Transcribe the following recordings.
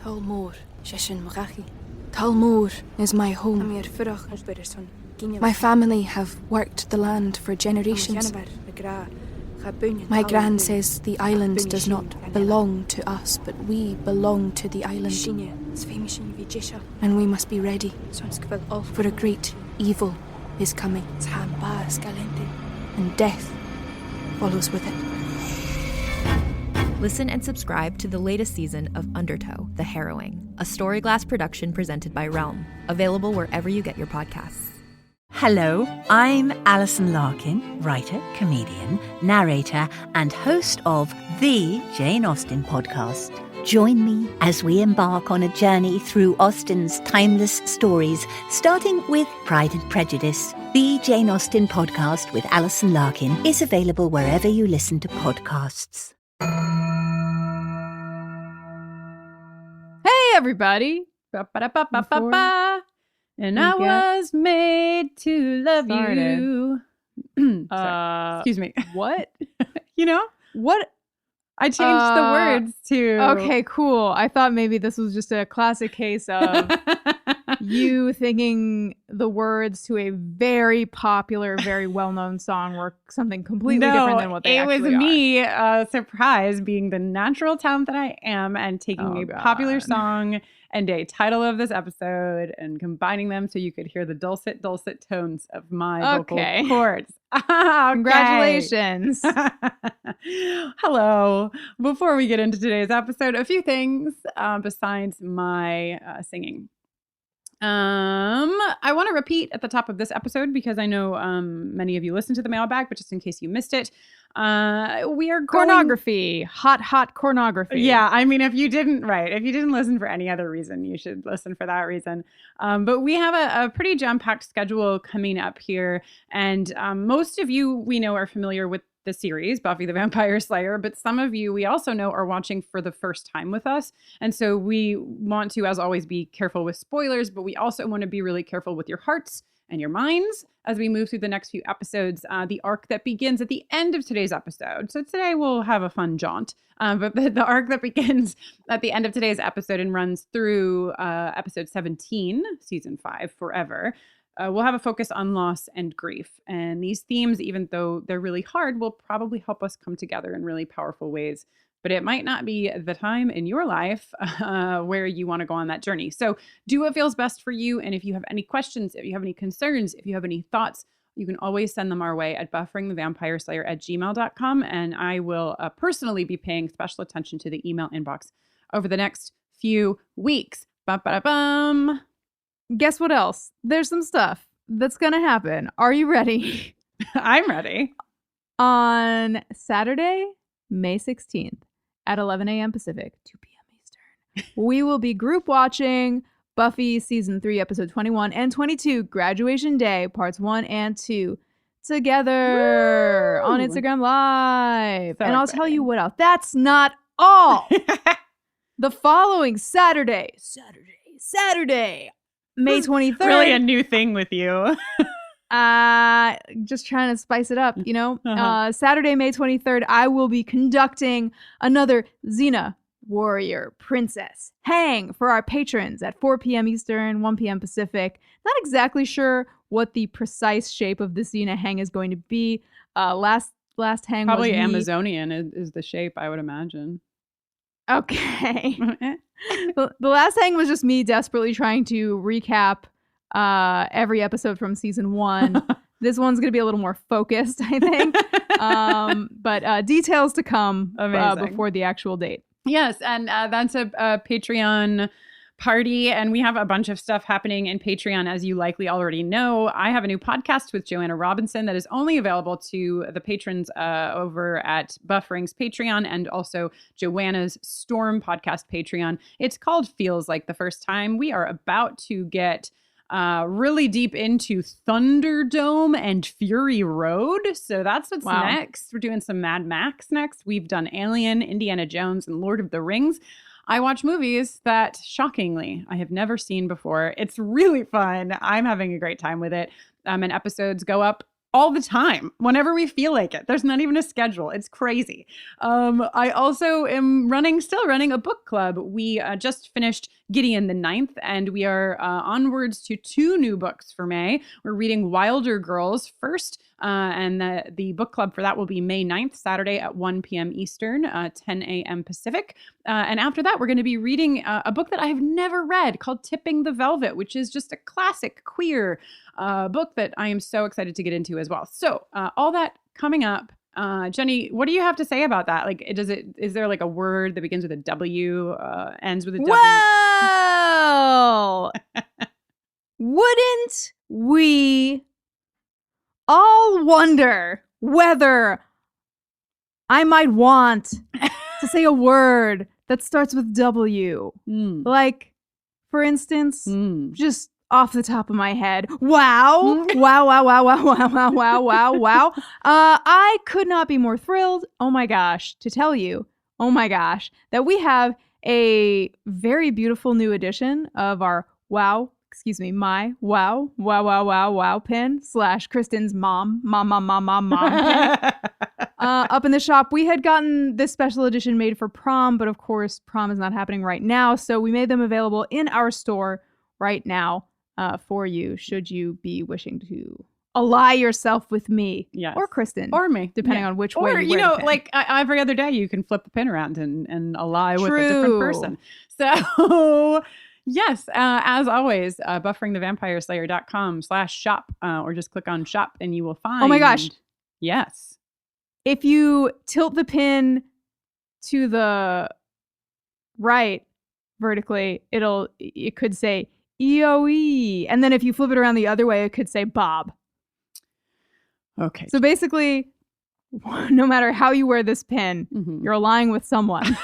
Talmor, Shishin Magachi. Talmor is my home. My family have worked the land for generations. My gran says the island does not belong to us, but we belong to the island. And we must be ready, for a great evil is coming, and death follows with it. Listen and subscribe to the latest season of Undertow, The Harrowing, a Storyglass production presented by Realm, available wherever you get your podcasts. Hello, I'm Alison Larkin, writer, comedian, narrator, and host of the Jane Austen podcast. Join me as we embark on a journey through Austen's timeless stories, starting with Pride and Prejudice. The Jane Austen podcast with Alison Larkin is available wherever you listen to podcasts. Hey, everybody. Ba-ba-da-ba-ba-ba-ba. And I was made to love you. Excuse me. What? You know? What? I changed the words to... Okay, cool. I thought maybe this was just a classic case of you thinking the words to a very popular, very well-known song were something completely different than what they actually are. It was me, surprised, being the natural talent that I am and taking a popular song and a title of this episode and combining them so you could hear the dulcet tones of my vocal cords. Okay. Congratulations. Hello. Before we get into today's episode, a few things besides my singing. I want to repeat at the top of this episode because I know many of you listen to the mailbag, but just in case you missed it, we are pornography, hot pornography. Yeah, I mean, if you didn't listen for any other reason, you should listen for that reason. But we have a pretty jam-packed schedule coming up here, and most of you we know are familiar with the series Buffy the Vampire Slayer, but some of you we also know are watching for the first time with us. And so we want to, as always, be careful with spoilers, but we also want to be really careful with your hearts and your minds as we move through the next few episodes, the arc that begins at the end of today's episode. So today we'll have a fun jaunt, but the arc that begins at the end of today's episode and runs through episode 17, season 5, forever. We'll have a focus on loss and grief. And these themes, even though they're really hard, will probably help us come together in really powerful ways. But it might not be the time in your life where you want to go on that journey. So do what feels best for you. And if you have any questions, if you have any concerns, if you have any thoughts, you can always send them our way at bufferingthevampireslayer@gmail.com. And I will personally be paying special attention to the email inbox over the next few weeks. Bum-ba-da-bum. Guess what else? There's some stuff that's going to happen. Are you ready? I'm ready. On Saturday, May 16th at 11 a.m. Pacific, 2 p.m. Eastern, we will be group watching Buffy Season 3, Episode 21 and 22, Graduation Day, Parts 1 and 2, together on Instagram Live. So and I'll tell you what else. That's not all. The following Saturday, May 23rd. Really a new thing with you. Just trying to spice it up, you know? Saturday, May 23rd, I will be conducting another Xena Warrior Princess hang for our patrons at 4 p.m. Eastern, 1 p.m. Pacific. Not exactly sure what the precise shape of the Xena hang is going to be. Last hang probably was Amazonian is the shape, I would imagine. Okay. The last hang was just me desperately trying to recap every episode from season 1. This one's going to be a little more focused, I think. But details to come before the actual date. Yes, and that's a Patreon party, and we have a bunch of stuff happening in Patreon, as you likely already know. I have a new podcast with Joanna Robinson that is only available to the patrons over at Buffering's Patreon and also Joanna's Storm podcast Patreon. It's called Feels Like the First Time. We are about to get really deep into Thunderdome and Fury Road. So that's what's next. We're doing some Mad Max next. We've done Alien, Indiana Jones, and Lord of the Rings. I watch movies that, shockingly, I have never seen before. It's really fun. I'm having a great time with it. And episodes go up all the time, whenever we feel like it. There's not even a schedule. It's crazy. I also am still running a book club. We just finished Gideon the Ninth, and we are onwards to 2 new books for May. We're reading Wilder Girls first, and the book club for that will be May 9th, Saturday at 1 p.m. Eastern, 10 a.m. Pacific. And after that, we're going to be reading a book that I have never read called Tipping the Velvet, which is just a classic queer book that I am so excited to get into as well. So all that coming up. Jenny, what do you have to say about that? Like, is there like a word that begins with a W, ends with a W? Well, wouldn't we all wonder whether I might want to say a word that starts with W? Like, for instance, just off the top of my head, wow, wow, wow, wow, wow, wow, wow, wow, wow, wow. I could not be more thrilled, oh my gosh, to tell you, oh my gosh, that we have a very beautiful new edition of our my wow, wow, wow, wow, wow pin / Kristin's mom pin. Up in the shop. We had gotten this special edition made for prom, but of course prom is not happening right now, so we made them available in our store right now for you, should you be wishing to ally yourself with me, or Kristin, or me, depending on which way. Or you wear the pin. like every other day, you can flip the pin around and ally with a different person. So yes, as always, bufferingthevampireslayer.com/shop, or just click on shop and you will find. Oh my gosh! Yes, if you tilt the pin to the right vertically, it could say EOE, and then if you flip it around the other way, it could say Bob. Okay. So basically, no matter how you wear this pin, you're allying with someone.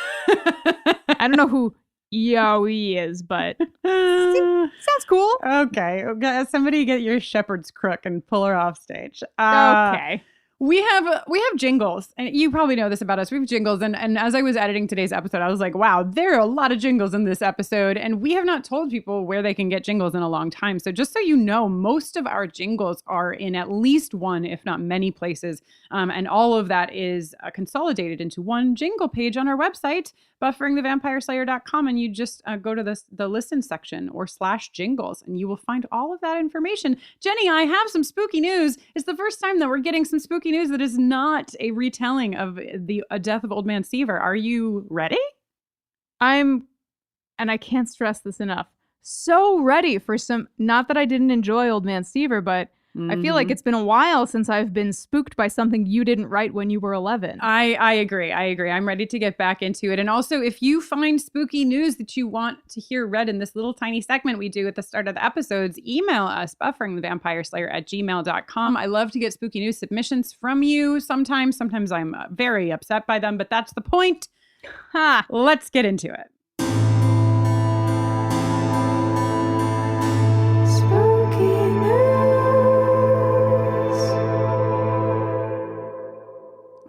I don't know who EOE is, but sounds cool. Okay. Somebody get your shepherd's crook and pull her off stage. Okay. We have jingles, and you probably know this about us. We have jingles, and as I was editing today's episode, I was like, wow, there are a lot of jingles in this episode, and we have not told people where they can get jingles in a long time. So just so you know, most of our jingles are in at least one, if not many places, and all of that is consolidated into one jingle page on our website, bufferingthevampireslayer.com, and you just go to the listen section or /jingles, and you will find all of that information. Jenny, I have some spooky news. It's the first time that we're getting some spooky news that is not a retelling of the death of Old Man Seaver. Are you ready? And I can't stress this enough, so ready for some, not that I didn't enjoy Old Man Seaver, but I feel like it's been a while since I've been spooked by something you didn't write when you were 11. I agree. I'm ready to get back into it. And also, if you find spooky news that you want to hear read in this little tiny segment we do at the start of the episodes, email us, bufferingthevampireslayer@gmail.com. I love to get spooky news submissions from you sometimes. Sometimes I'm very upset by them, but that's the point. Let's get into it.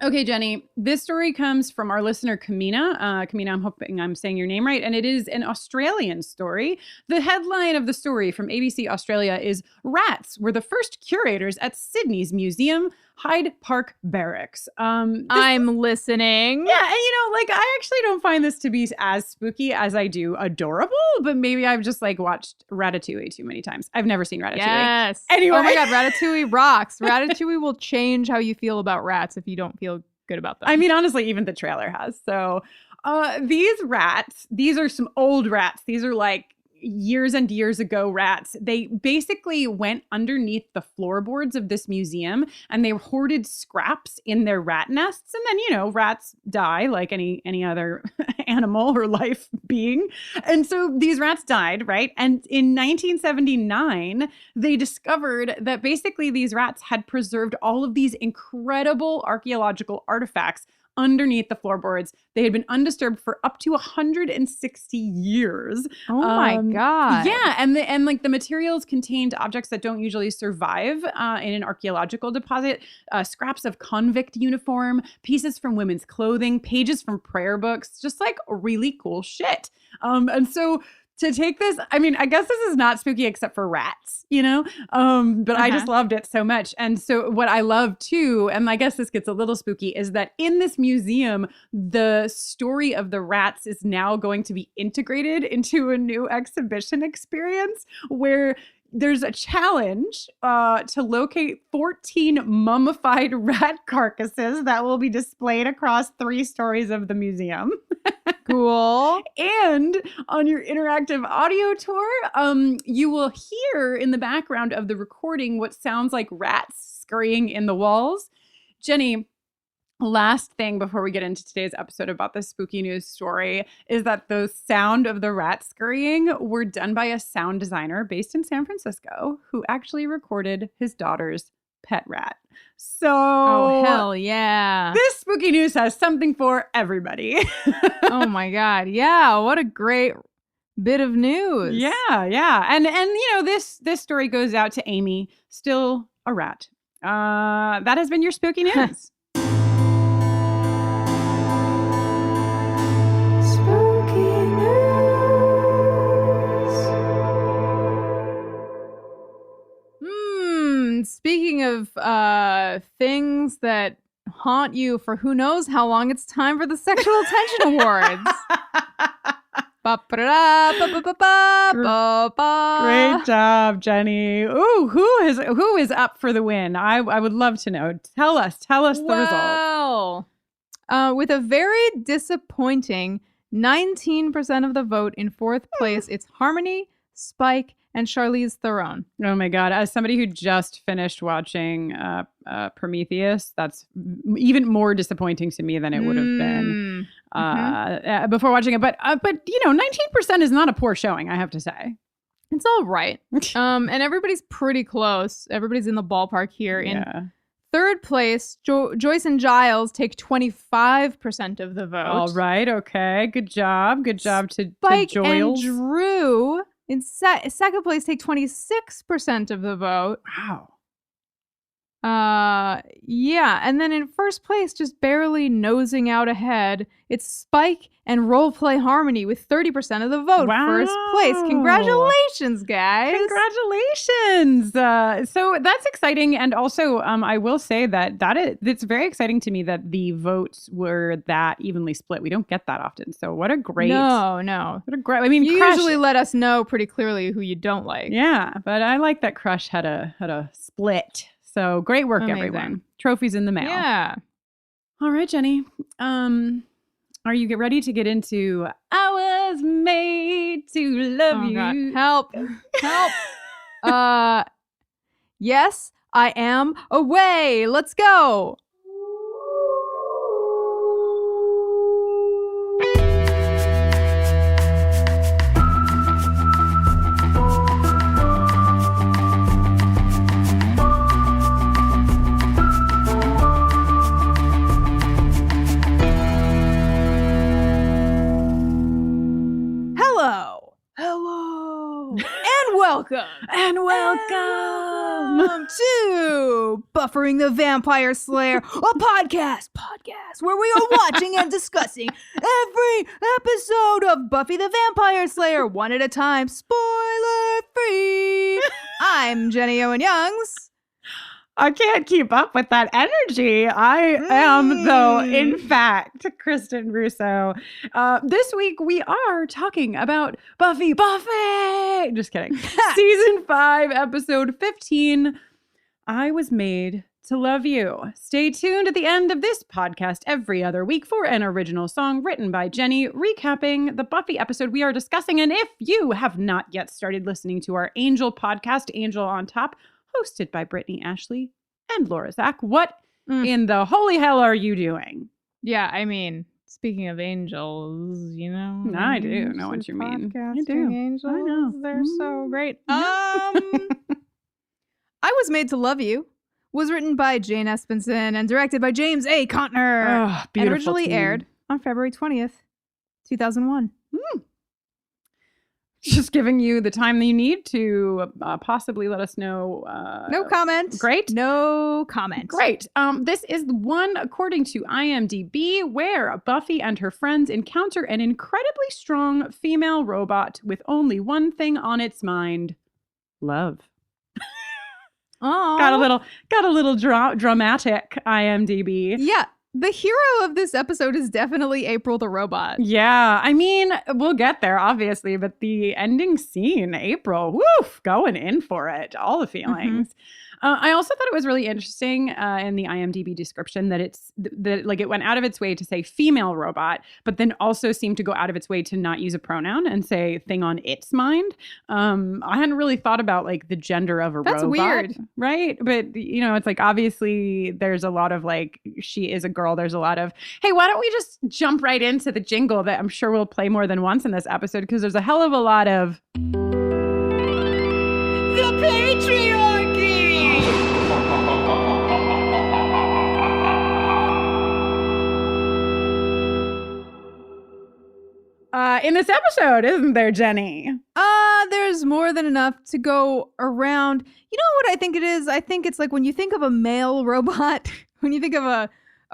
Okay, Jenny, this story comes from our listener, Kamina. Kamina, I'm hoping I'm saying your name right. And it is an Australian story. The headline of the story from ABC Australia is "Rats were the first curators at Sydney's Museum Hyde Park Barracks." I'm listening. Yeah, and I actually don't find this to be as spooky as I do adorable, but maybe I've just watched Ratatouille too many times. I've never seen Ratatouille. Yes. Anyway. Oh my God, Ratatouille rocks. Ratatouille will change how you feel about rats if you don't feel good about them. I mean, honestly, even the trailer has. So these rats, these are some old rats. These are years and years ago rats. They basically went underneath the floorboards of this museum and they hoarded scraps in their rat nests. And then, rats die like any other animal or life being. And so these rats died, right? And in 1979, they discovered that basically these rats had preserved all of these incredible archaeological artifacts underneath the floorboards. They had been undisturbed for up to 160 years. Oh my God. Yeah. And the materials contained objects that don't usually survive in an archaeological deposit. Scraps of convict uniform, pieces from women's clothing, pages from prayer books, just really cool shit. And so to take this, I mean, I guess this is not spooky except for rats, you know? But I just loved it so much. And so what I love too, and I guess this gets a little spooky, is that in this museum, the story of the rats is now going to be integrated into a new exhibition experience where there's a challenge to locate 14 mummified rat carcasses that will be displayed across 3 stories of the museum. Cool. And on your interactive audio tour, you will hear in the background of the recording what sounds like rats scurrying in the walls. Jenny, last thing before we get into today's episode about the spooky news story is that the sound of the rat scurrying were done by a sound designer based in San Francisco who actually recorded his daughter's pet rat. So, oh, hell yeah. This spooky news has something for everybody. Oh my God. Yeah. What a great bit of news. Yeah. And you know, this story goes out to Amy, still a rat. That has been your spooky news. Speaking of things that haunt you for who knows how long, it's time for the Sexual Tension Awards. Great job, Jenny. Ooh, who is up for the win? I would love to know. Tell us the result. With a very disappointing 19% of the vote in 4th place, it's Harmony, Spike, and Charlize Theron. Oh my God. As somebody who just finished watching Prometheus, that's even more disappointing to me than it would have been before watching it. But you know, 19% is not a poor showing, I have to say. It's all right. And everybody's pretty close. Everybody's in the ballpark here. In 3rd place, Joyce and Giles take 25% of the vote. All right. Okay. Good job. Good job to Spike Giles. And Drew in 2nd place take 26% of the vote. Wow. Yeah. And then in 1st place, just barely nosing out ahead, it's Spike and Roleplay Harmony with 30% of the vote. Wow. 1st place. Congratulations, guys. Congratulations. So that's exciting. And also, I will say it's very exciting to me that the votes were that evenly split. We don't get that often. So what a great. No. What a great. I mean, you Crush, usually let us know pretty clearly who you don't like. Yeah. But I like that Crush had a split. So great work, Amazing. Everyone. Trophies in the mail. Yeah. All right, Jenny. Are you ready to get into I Was Made to Love You? God. Help. Yes, I am. Away. Let's go. Hello. And welcome to Buffering the Vampire Slayer, a podcast where we are watching and discussing every episode of Buffy the Vampire Slayer one at a time, spoiler free. I'm Jenny Owen Youngs. I can't keep up with that energy. I am, though, in fact, Kristin Russo. This week, we are talking about Buffy. Just kidding. Season 5, episode 15, I Was Made to Love You. Stay tuned at the end of this podcast every other week for an original song written by Jenny, recapping the Buffy episode we are discussing. And if you have not yet started listening to our Angel podcast, Angel on Top, hosted by Brittany Ashley and Laura Zach, what in the holy hell are you doing? Yeah, I mean, speaking of angels, you know. I do know what you mean. I do. Angels, I know. They're so great. I Was Made to Love You was written by Jane Espenson and directed by James A. Contner. Oh, and originally aired on February 20th, 2001. Just giving you the time that you need to possibly let us know. No comment. Great. No comment. Great. This is one according to IMDb where Buffy and her friends encounter an incredibly strong female robot with only one thing on its mind: love. Oh, Got a little dramatic IMDb. Yeah. The hero of this episode is definitely April the robot. Yeah, I mean, we'll get there, obviously, but the ending scene, April, woof, going in for it, all the feelings. I also thought it was really interesting in the IMDb description that it went out of its way to say female robot, but then also seemed to go out of its way to not use a pronoun and say thing on its mind. I hadn't really thought about like the gender of a robot. That's weird. Right? But, you know, it's like obviously there's a lot of like, she is a girl. There's a lot of, hey, why don't we just jump right into the jingle that I'm sure we'll play more than once in this episode, because there's a hell of a lot of the patriarchy. In this episode, isn't there, Jenny? There's more than enough to go around. You know what I think it is? I think it's like when you think of a male robot, when you think of a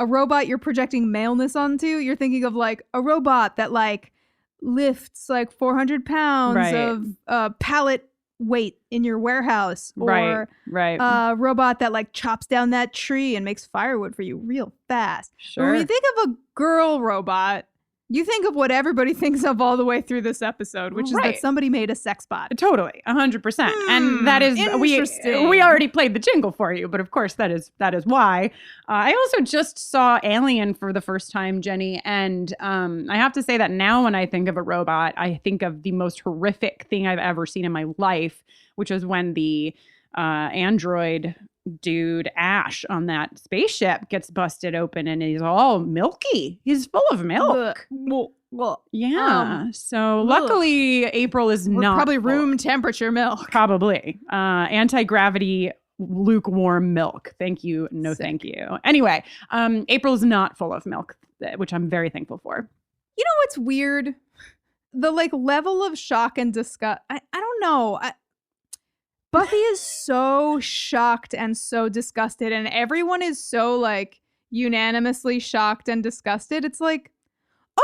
robot you're projecting maleness onto, you're thinking of like a robot that like lifts like 400 pounds of pallet weight in your warehouse, or a robot that like chops down that tree and makes firewood for you real fast. Sure. But when you think of a girl robot, you think of what everybody thinks of all the way through this episode, which is that somebody made a sex bot. Totally, 100%. And that is, we already played the jingle for you, but of course that is why. I also just saw Alien for the first time, Jenny, and I have to say that now when I think of a robot, I think of the most horrific thing I've ever seen in my life, which was when the android dude Ash on that spaceship gets busted open and he's all milky. He's full of milk. Yeah. So luckily April is not probably room temperature milk. Probably. Anti-gravity lukewarm milk. Thank you. No, thank you. Anyway, April is not full of milk, which I'm very thankful for. You know what's weird? The like level of shock and disgust. I don't know. Buffy is so shocked and so disgusted, and everyone is so like unanimously shocked and disgusted. It's like,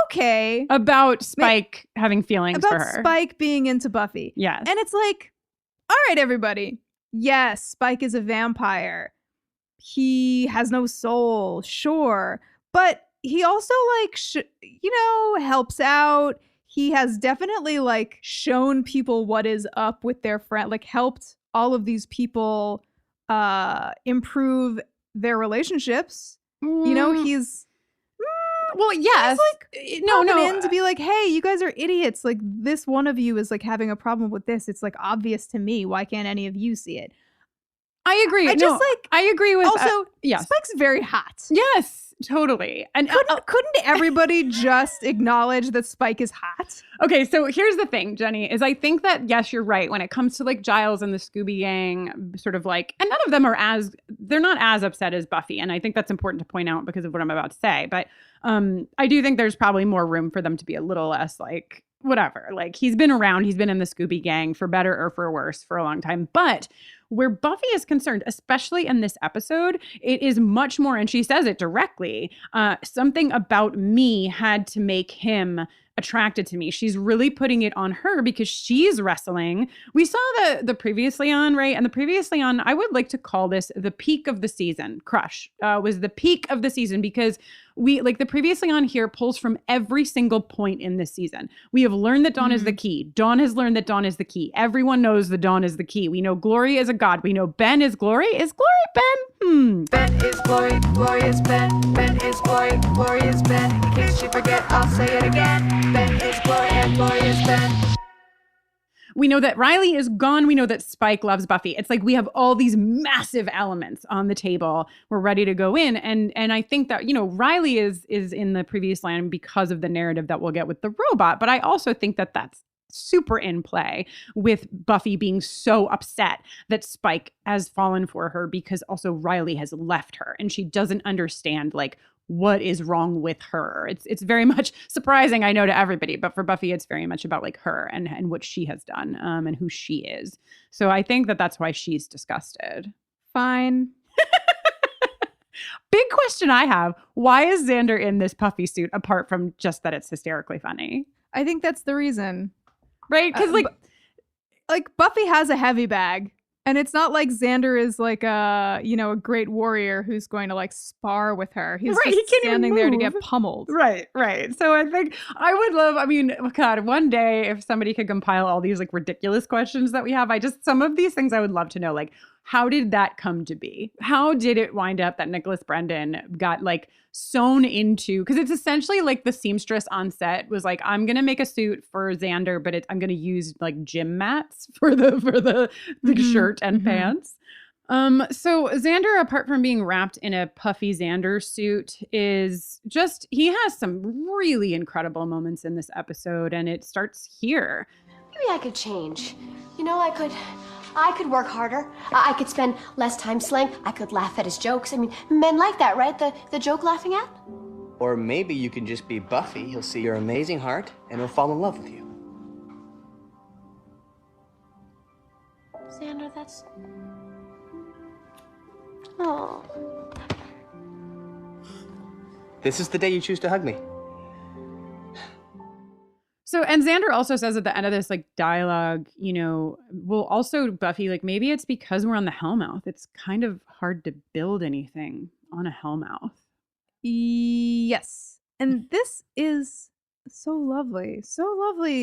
okay. About Spike having feelings for her. About Spike being into Buffy. Yes. And it's like, all right, everybody. Yes, Spike is a vampire. He has no soul, sure. But he also like, helps out. He has definitely like shown people what is up with their friend, like helped all of these people improve their relationships. You know, he's yes. He's like in to be like, hey, you guys are idiots. Like this one of you is like having a problem with this. It's like obvious to me. Why can't any of you see it? I agree. I agree with also. Yes, Spike's very hot. Yes. Totally. And couldn't everybody just acknowledge that Spike is hot? Okay, so here's the thing, Jenny, is I think that, yes, you're right. When it comes to like Giles and the Scooby Gang, sort of like, and none of them they're not as upset as Buffy. And I think that's important to point out because of what I'm about to say. But I do think there's probably more room for them to be a little less like, whatever. Like he's been around, he's been in the Scooby Gang for better or for worse for a long time. But where Buffy is concerned, especially in this episode, it is much more, and she says it directly, something about me had to make him attracted to me. She's really putting it on her because she's wrestling. We saw the previously on, right? And the previously on, I would like to call this the peak of the season. Crush was the peak of the season because we like the previously on here pulls from every single point in this season. We have learned that Dawn is the key. Dawn has learned that Dawn is the key. Everyone knows that Dawn is the key. We know Glory is a god. We know Ben is Glory. Is Glory Ben? Ben is Glory. Glory is Ben. Ben is Glory. Glory is Ben. In case you forget, I'll say it again. Ben is Glory and Glory is Ben. We know that Riley is gone. We know that Spike loves Buffy. It's like we have all these massive elements on the table. We're ready to go in. And I think that, Riley is in the previous line because of the narrative that we'll get with the robot. But I also think that that's super in play with Buffy being so upset that Spike has fallen for her because also Riley has left her and she doesn't understand like what is wrong with her. It's very much surprising, I know, to everybody, but for Buffy, it's very much about like her and what she has done and who she is. So I think that's why she's disgusted. Fine. Big question I have, why is Xander in this puffy suit apart from just that it's hysterically funny? I think that's the reason. Right? Because like Buffy has a heavy bag. And it's not like Xander is like a great warrior who's going to like spar with her. He's just standing there to get pummeled. Right. So I think I would love, God, one day if somebody could compile all these like ridiculous questions that we have, some of these things I would love to know, like, how did that come to be? How did it wind up that Nicholas Brendan got like sewn into, because it's essentially like the seamstress on set was like, I'm going to make a suit for Xander, but I'm going to use like gym mats for the shirt and pants. So Xander, apart from being wrapped in a puffy Xander suit, he has some really incredible moments in this episode, and it starts here. Maybe I could change. I could work harder. I could spend less time slang. I could laugh at his jokes. I mean, men like that, right? The joke laughing at? Or maybe you can just be Buffy. He'll see your amazing heart and he'll fall in love with you. Xander, that's... Oh. This is the day you choose to hug me. So, and Xander also says at the end of this, like, dialogue, well, also, Buffy, like, maybe it's because we're on the Hellmouth. It's kind of hard to build anything on a Hellmouth. Yes. And this is so lovely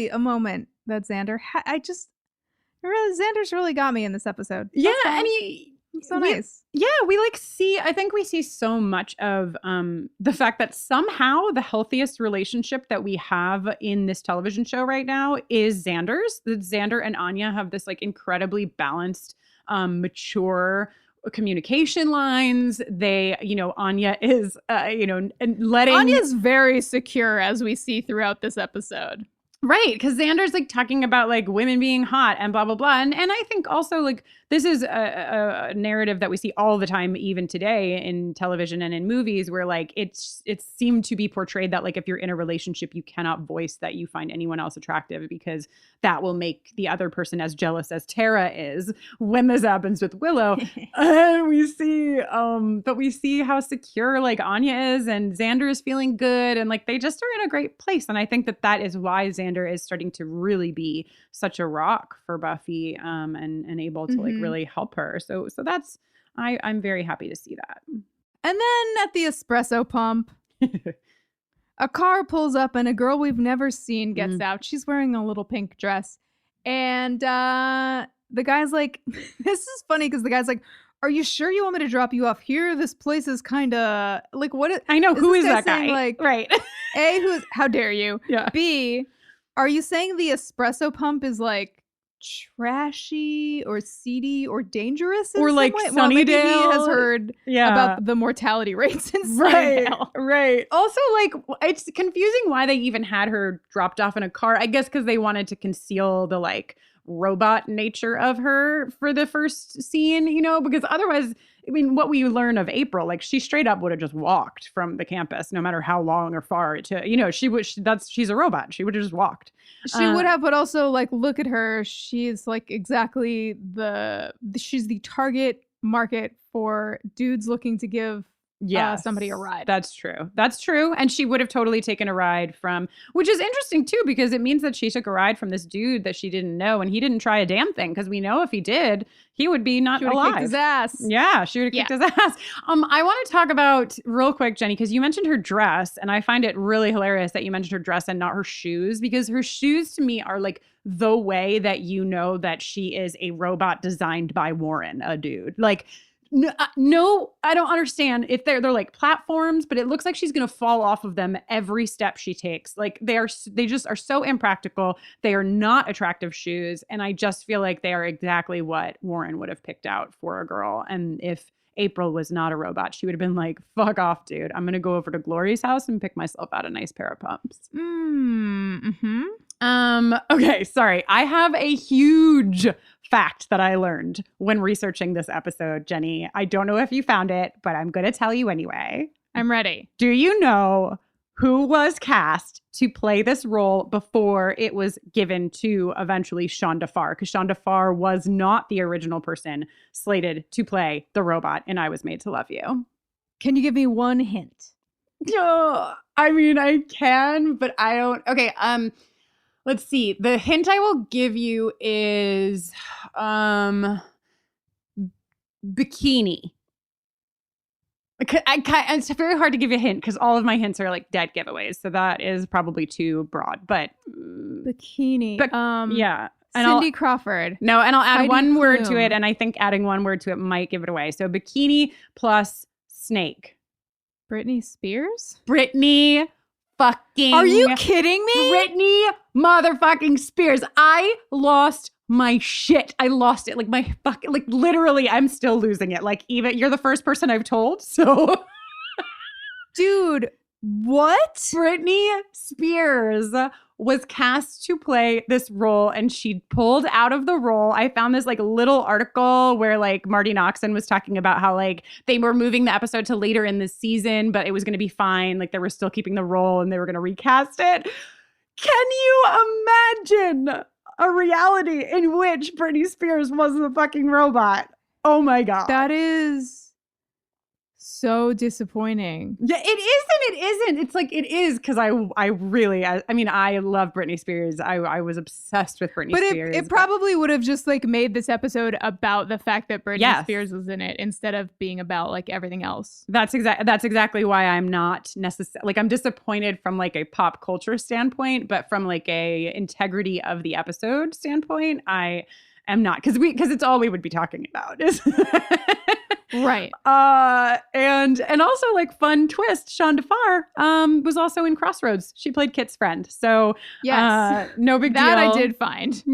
a moment that Xander Xander's really got me in this episode. Yeah, and nice. Yeah, I think we see so much of the fact that somehow the healthiest relationship that we have in this television show right now is Xander's. That Xander and Anya have this like incredibly balanced, mature communication lines. They, Anya is, Anya's very secure, as we see throughout this episode. Right, because Xander's like talking about like women being hot and blah, blah, blah. And I think also like this is a narrative that we see all the time, even today in television and in movies, where like it seemed to be portrayed that like if you're in a relationship, you cannot voice that you find anyone else attractive because that will make the other person as jealous as Tara is when this happens with Willow. And we see how secure like Anya is, and Xander is feeling good, and like they just are in a great place. And I think that is why Xander is starting to really be such a rock for Buffy, and able to like really help her. So that's I'm very happy to see that. And then at the espresso pump, a car pulls up and a girl we've never seen gets out. She's wearing a little pink dress. And the guy's like, this is funny because the guy's like, are you sure you want me to drop you off here? This place is kind of like, what? I know. Who is that guy? Like, right. A, how dare you? Yeah. B, are you saying the espresso pump is like trashy or seedy or dangerous in or like some way? Sunnydale? Well, maybe he has heard about the mortality rates in Sunnydale. Right. Also, like, it's confusing why they even had her dropped off in a car. I guess because they wanted to conceal the like robot nature of her for the first scene, because otherwise, I mean, what we learn of April, like she straight up would have just walked from the campus, no matter how long or far she's a robot. She would have just walked. She would have, but also like, look at her. She's like exactly she's the target market for dudes looking to give somebody a ride. That's true. And she would have totally taken a ride which is interesting too, because it means that she took a ride from this dude that she didn't know, and he didn't try a damn thing, because we know if he did, he would be not alive. Kicked his ass. Yeah, she would have kicked his ass. I want to talk about real quick, Jenny, because you mentioned her dress, and I find it really hilarious that you mentioned her dress and not her shoes, because her shoes to me are like the way that that she is a robot designed by Warren, a dude. Like, no, I don't understand if they're like platforms, but it looks like she's going to fall off of them every step she takes. Like they just are so impractical. They are not attractive shoes. And I just feel like they are exactly what Warren would have picked out for a girl. And if April was not a robot, she would have been like, fuck off, dude. I'm going to go over to Glory's house and pick myself out a nice pair of pumps. Okay, sorry. I have a huge fact that I learned when researching this episode, Jenny. I don't know if you found it, but I'm going to tell you anyway. I'm ready. Do you know who was cast to play this role before it was given to eventually Shonda Farr? Because Shonda Farr was not the original person slated to play the robot in I Was Made to Love You. Can you give me one hint? I mean, I can, but I don't. Okay, let's see. The hint I will give you is bikini. It's very hard to give you a hint because all of my hints are like dead giveaways. So that is probably too broad. But Bikini. Yeah. And Cindy Crawford. No, and I'll add Heidi one word to Klum. it. And I think adding one word to it might give it away. So bikini plus snake. Britney Spears? Britney fucking. Are you kidding me? Britney motherfucking Spears. I lost my shit. I lost it. Like my fucking, like literally, I'm still losing it. Like even you're the first person I've told. So, dude, what? Britney Spears was cast to play this role and she pulled out of the role. I found this like little article where like Marty Noxon was talking about how like they were moving the episode to later in the season, but it was going to be fine. Like they were still keeping the role and they were going to recast it. Can you imagine a reality in which Britney Spears was the fucking robot? Oh my God. That is so disappointing. Yeah, it is and it isn't. It's like it is because I mean, I love Britney Spears. I was obsessed with Britney Spears. But it probably would have just like made this episode about the fact that Britney Spears was in it instead of being about like everything else. That's exactly why I'm not necessarily like I'm disappointed from like a pop culture standpoint, but from like a integrity of the episode standpoint, I am not because it's all we would be talking about is right. And also like fun twist, Shonda Farr was also in Crossroads. She played Kit's friend. So yes, no big deal. That I did find.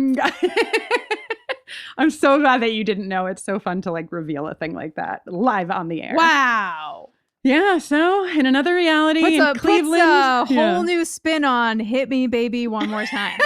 I'm so glad that you didn't know. It's so fun to like reveal a thing like that live on the air. Wow. Yeah. So in another reality in Cleveland, puts a whole new spin on Hit Me Baby One More Time.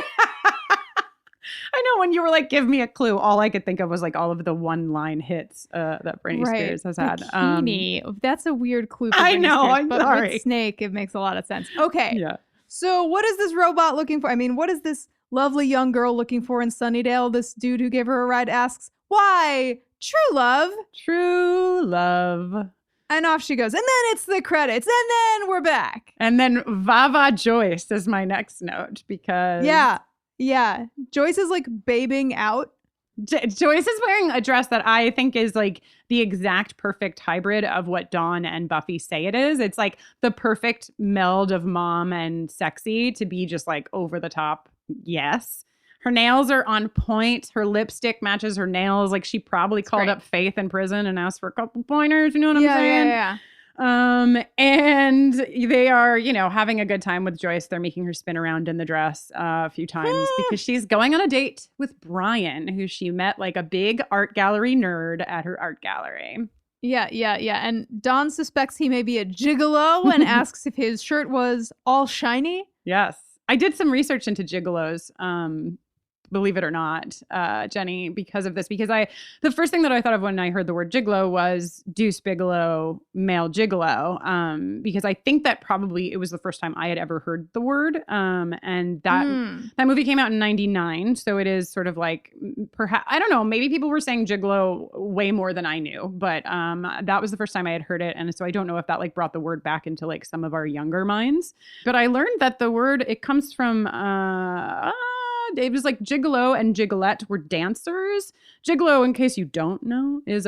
I know when you were like, give me a clue, all I could think of was like all of the one-line hits that Britney Spears has had. Bikini. That's a weird clue for I Britney know, Spears, I'm but sorry. with Snake, it makes a lot of sense. Okay. Yeah. So what is this robot looking for? I mean, what is this lovely young girl looking for in Sunnydale? This dude who gave her a ride asks, why? True love. True love. And off she goes. And then it's the credits. And then we're back. And then Vava Joyce is my next note because... Yeah. Joyce is like babing out. Joyce is wearing a dress that I think is like the exact perfect hybrid of what Dawn and Buffy say it is. It's like the perfect meld of mom and sexy to be just like over the top. Yes. Her nails are on point. Her lipstick matches her nails. Like she probably called up Faith in prison and asked for a couple pointers. You know what I'm saying? Yeah. And they are, you know, having a good time with Joyce. They're making her spin around in the dress a few times because she's going on a date with Brian, who she met like a big art gallery nerd at her art gallery. Yeah. And Dawn suspects he may be a gigolo and asks if his shirt was all shiny. Yes. I did some research into gigolos. Believe it or not, Jenny, because of this, because the first thing that I thought of when I heard the word gigolo was Deuce Bigalow, male gigolo, because I think that probably it was the first time I had ever heard the word. And that movie came out in 99. So it is sort of like, perhaps, I don't know, maybe people were saying gigolo way more than I knew, but that was the first time I had heard it. And so I don't know if that like brought the word back into like some of our younger minds, but I learned that the word, it comes from, it was like gigolo and gigolette were dancers. Gigolo, in case you don't know, is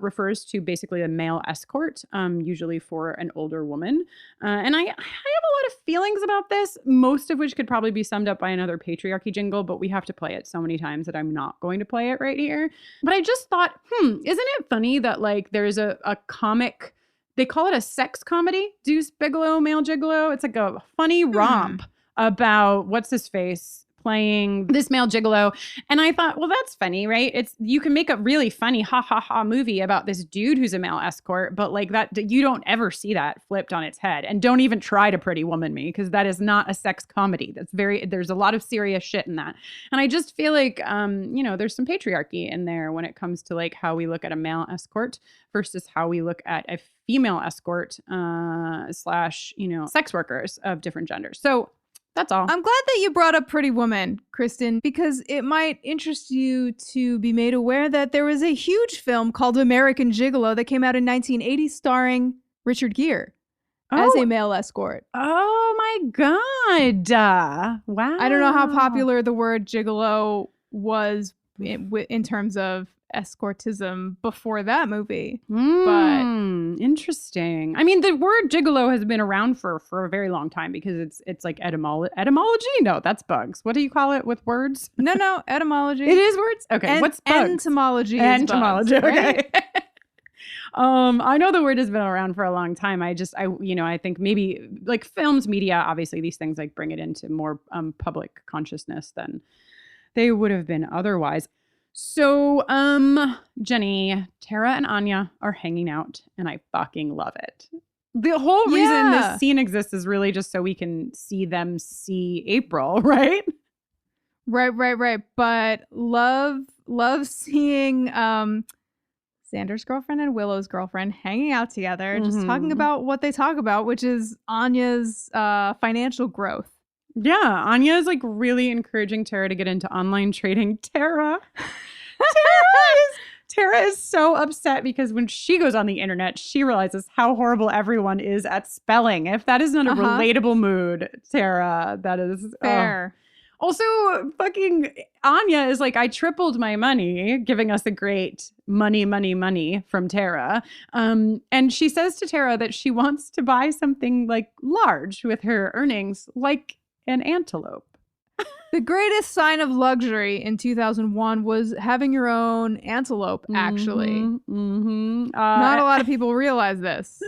refers to basically a male escort, usually for an older woman. And I have a lot of feelings about this, most of which could probably be summed up by another patriarchy jingle, but we have to play it so many times that I'm not going to play it right here. But I just thought, isn't it funny that like there's a comic, they call it a sex comedy, Deuce Bigalow, Male Gigolo. It's like a funny romp about what's his face playing this male gigolo. And I thought, well, that's funny, right? You can make a really funny ha ha ha movie about this dude who's a male escort, but like that, you don't ever see that flipped on its head. And don't even try to Pretty Woman me, because that is not a sex comedy. There's a lot of serious shit in that. And I just feel like, there's some patriarchy in there when it comes to like how we look at a male escort versus how we look at a female escort / sex workers of different genders. So that's all. I'm glad that you brought up Pretty Woman, Kristin, because it might interest you to be made aware that there was a huge film called American Gigolo that came out in 1980 starring Richard Gere as a male escort. Oh my God. Wow. I don't know how popular the word gigolo was in terms of escortism before that movie. But interesting. I mean, the word gigolo has been around for a very long time because it's like etymology. No, that's bugs. What do you call it with words? No, etymology. It is words? Okay. What's bugs? Entomology. Entomology. Bugs, okay. Right? I know the word has been around for a long time. I think maybe like films, media, obviously these things like bring it into more public consciousness than they would have been otherwise. So, Jenny, Tara and Anya are hanging out and I fucking love it. The whole reason this scene exists is really just so we can see them see April, right? Right. But love seeing Xander's girlfriend and Willow's girlfriend hanging out together, just talking about what they talk about, which is Anya's financial growth. Yeah, Anya is like really encouraging Tara to get into online trading. Tara is so upset because when she goes on the internet, she realizes how horrible everyone is at spelling. If that is not a relatable mood, Tara, that is fair. Also, fucking Anya is like, I tripled my money, giving us a great money from Tara. And she says to Tara that she wants to buy something like large with her earnings, like an antelope. The greatest sign of luxury in 2001 was having your own antelope, actually. Not a lot of people realize this.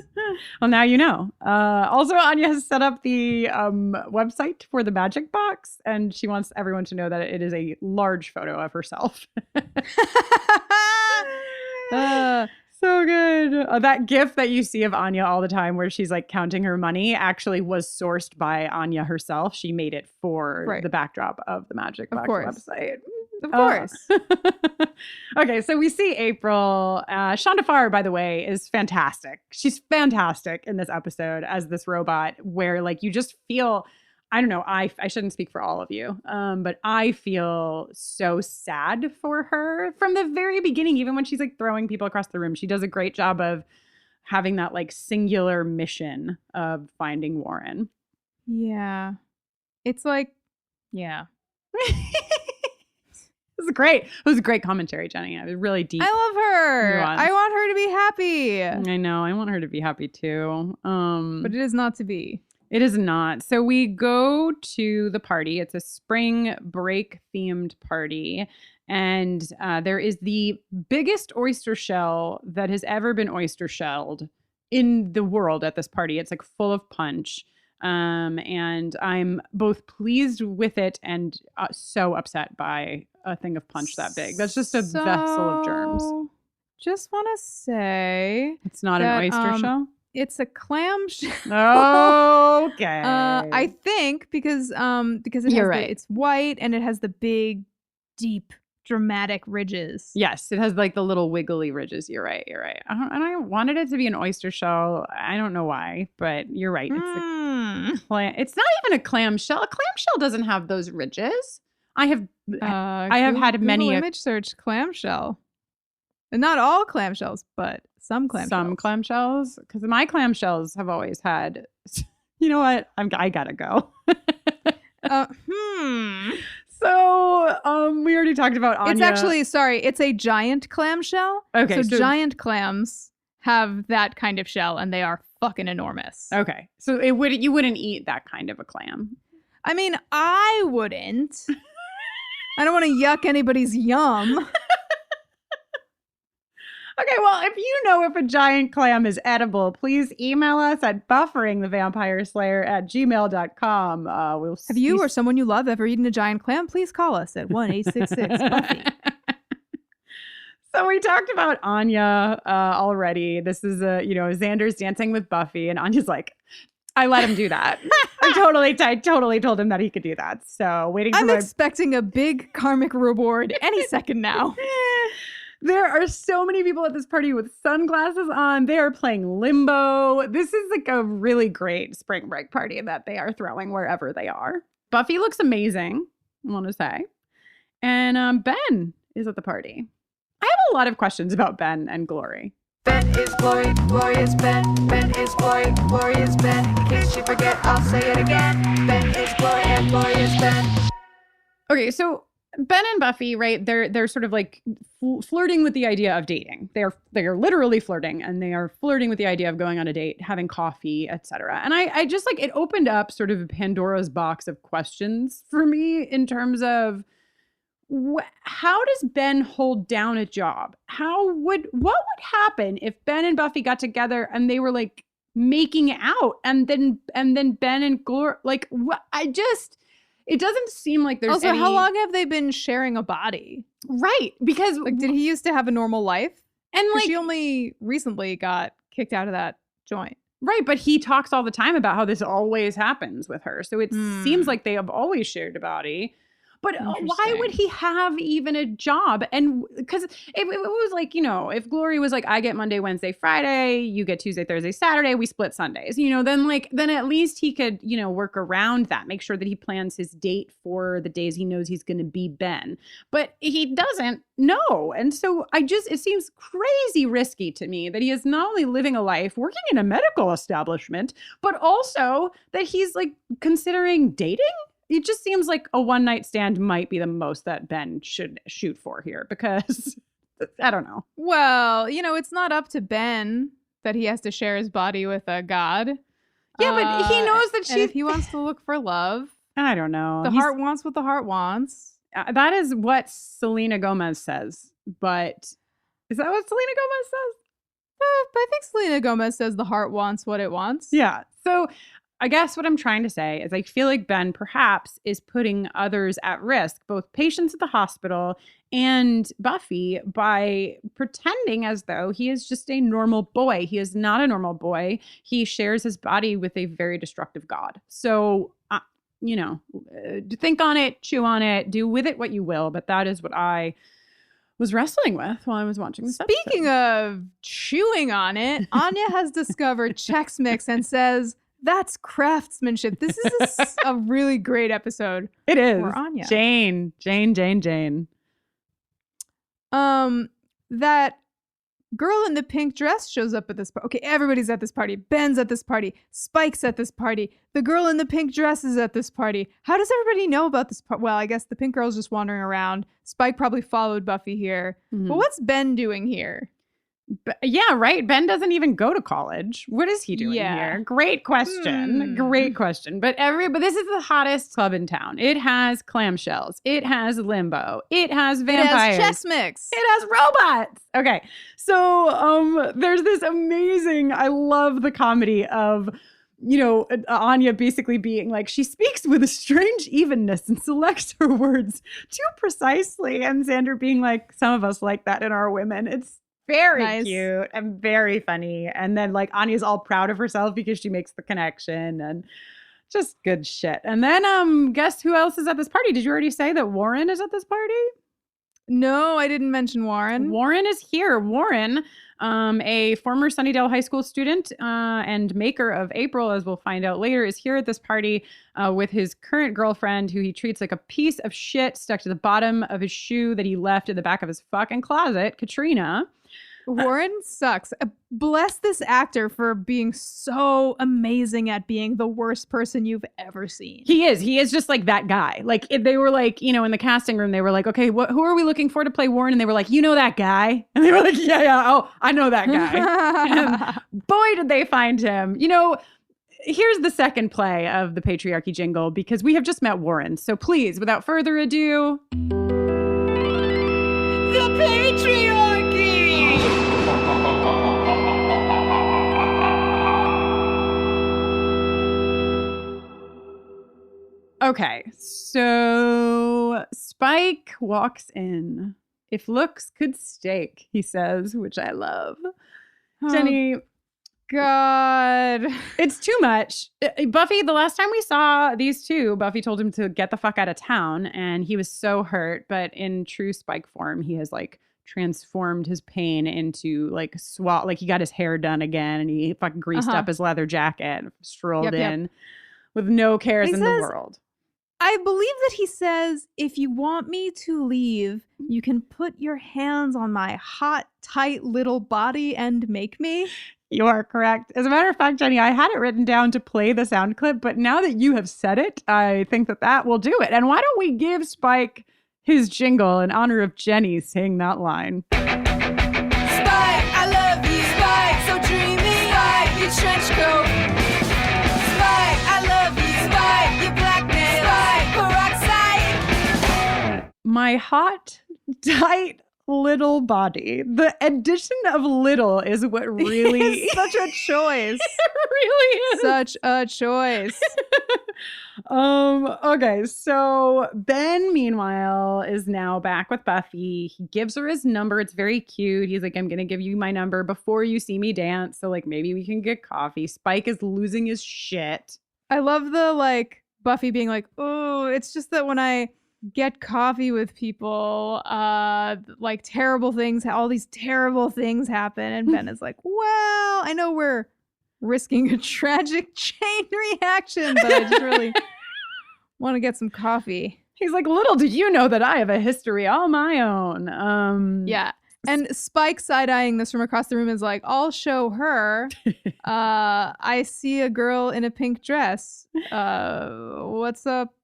Well, now you know. Also, Anya has set up the website for the magic box, and she wants everyone to know that it is a large photo of herself. So good. That gif that you see of Anya all the time where she's like counting her money actually was sourced by Anya herself. She made it for the backdrop of the Magic Box website. Of course. Okay, so we see April. Shonda Farr, by the way, is fantastic. She's fantastic in this episode as this robot where like you just feel... I don't know. I shouldn't speak for all of you, but I feel so sad for her from the very beginning. Even when she's like throwing people across the room, she does a great job of having that like singular mission of finding Warren. Yeah, it's like, yeah. It was great. It was a great commentary, Jenny. It was really deep. I love her. nuance. I want her to be happy. I know. I want her to be happy too. But it is not to be. It is not. So we go to the party. It's a spring break themed party. And there is the biggest oyster shell that has ever been oyster shelled in the world at this party. It's like full of punch. And I'm both pleased with it and so upset by a thing of punch that big. That's just a vessel of germs. Just want to say it's not an oyster shell. It's a clam shell. Okay. I think because it has it's white and it has the big, deep, dramatic ridges. Yes, it has like the little wiggly ridges. You're right. And I wanted it to be an oyster shell. I don't know why, but you're right. It's not even a clam shell. A clam shell doesn't have those ridges. I have had many Google image search clamshell. And not all clamshells, but some clamshells. Some clamshells, because my clamshells have always had. You know what? I gotta go. So, we already talked about Anya. It's actually, it's a giant clamshell. Okay, so giant clams have that kind of shell, and they are fucking enormous. Okay, so you wouldn't eat that kind of a clam. I mean, I wouldn't. I don't want to yuck anybody's yum. Okay, well, if you know if a giant clam is edible, please email us at bufferingthevampireslayer@gmail.com. Have you or someone you love ever eaten a giant clam? Please call us at 1-866-BUFFY. So we talked about Anya already. This is Xander's dancing with Buffy, and Anya's like, I let him do that. I totally told him that he could do that. So waiting for I'm expecting a big karmic reward any second now. There are so many people at this party with sunglasses on. They are playing limbo. This is like a really great spring break party that they are throwing wherever they are. Buffy looks amazing, I want to say. And Ben is at the party. I have a lot of questions about Ben and Glory. Ben is Glory, Glory is Ben. Ben is Glory, Glory is Ben. In case you forget, I'll say it again. Ben is Glory and Glory is Ben. Okay, so Ben and Buffy, right? They're sort of like flirting with the idea of dating. They are literally flirting, and they are flirting with the idea of going on a date, having coffee, etc. And I just like, it opened up sort of a Pandora's box of questions for me in terms of how does Ben hold down a job? What would happen if Ben and Buffy got together and they were like making out, and then Ben and Glory, like, what? It doesn't seem like there's also, how long have they been sharing a body? Right. Because like, did he used to have a normal life? And like, she only recently got kicked out of that joint. Right. But he talks all the time about how this always happens with her. So it seems like they have always shared a body. But why would he have even a job? And because it was like, if Glory was like, I get Monday, Wednesday, Friday, you get Tuesday, Thursday, Saturday, we split Sundays, then at least he could, work around that, make sure that he plans his date for the days he knows he's going to be Ben. But he doesn't know. And so it seems crazy risky to me that he is not only living a life working in a medical establishment, but also that he's like considering dating. It just seems like a one-night stand might be the most that Ben should shoot for here, because I don't know. Well, it's not up to Ben that he has to share his body with a god. Yeah, but he knows that if he wants to look for love, I don't know. The heart wants what the heart wants. That is what Selena Gomez says. But is that what Selena Gomez says? I think Selena Gomez says the heart wants what it wants. Yeah. So I guess what I'm trying to say is I feel like Ben perhaps is putting others at risk, both patients at the hospital and Buffy, by pretending as though he is just a normal boy. He is not a normal boy. He shares his body with a very destructive god. So, think on it, chew on it, do with it what you will. But that is what I was wrestling with while I was watching this Speaking of chewing on it, Anya has discovered Chex Mix and says, that's craftsmanship. This is a really great episode. It is. For Anya. Jane. That girl in the pink dress shows up at this party. Okay, everybody's at this party. Ben's at this party. Spike's at this party. The girl in the pink dress is at this party. How does everybody know about this part? Well, I guess the pink girl's just wandering around. Spike probably followed Buffy here. Mm-hmm. But what's Ben doing here? Yeah, right. Ben doesn't even go to college. What is he doing here? Great question. Great question. But this is the hottest club in town. It has clamshells. It has limbo. It has vampires. It has Chex Mix. It has robots. Okay. So there's this amazing, I love the comedy of, Anya basically being like, she speaks with a strange evenness and selects her words too precisely. And Xander being like, some of us like that in our women. It's very cute and very funny. And then like Anya's all proud of herself because she makes the connection, and just good shit. And then guess who else is at this party? Did you already say that Warren is at this party? No, I didn't mention Warren. Warren is here. Warren, a former Sunnydale High School student and maker of April, as we'll find out later, is here at this party with his current girlfriend, who he treats like a piece of shit stuck to the bottom of his shoe that he left in the back of his fucking closet, Katrina. Warren sucks. Bless this actor for being so amazing at being the worst person you've ever seen. He is just like that guy. Like they were like, in the casting room, they were like, okay, who are we looking for to play Warren? And they were like, that guy. And they were like, yeah. Oh, I know that guy. And boy, did they find him. Here's the second play of the patriarchy jingle, because we have just met Warren. So please, without further ado, the patriarchy. Okay, so Spike walks in. If looks could steak, he says, which I love. Jenny, God. it's too much. Buffy, the last time we saw these two, Buffy told him to get the fuck out of town, and he was so hurt. But in true Spike form, he has like transformed his pain into like like he got his hair done again, and he fucking greased up his leather jacket, strolled in with no cares in the world. I believe that he says, if you want me to leave, you can put your hands on my hot, tight little body and make me. You are correct. As a matter of fact, Jenny, I had it written down to play the sound clip, but now that you have said it, I think that will do it. And why don't we give Spike his jingle in honor of Jenny saying that line? Spike, I love you. Spike, so dreamy. Spike, your trench coat. Spike, I love you. Spike, your black nails. Spike, peroxide. My hot, tight little body. The addition of little is what really is such a choice. It really is. Such a choice. Okay, so Ben, meanwhile, is now back with Buffy. He gives her his number. It's very cute. He's like, I'm going to give you my number before you see me dance. So, like, maybe we can get coffee. Spike is losing his shit. I love the, like, Buffy being like, oh, it's just that when I get coffee with people, like, terrible things, all these terrible things happen. And Ben is like, well, I know we're risking a tragic chain reaction, but I just really want to get some coffee. He's like, little did you know that I have a history all my own. Yeah. And Spike side-eyeing this from across the room is like, I'll show her. I see a girl in a pink dress. What's up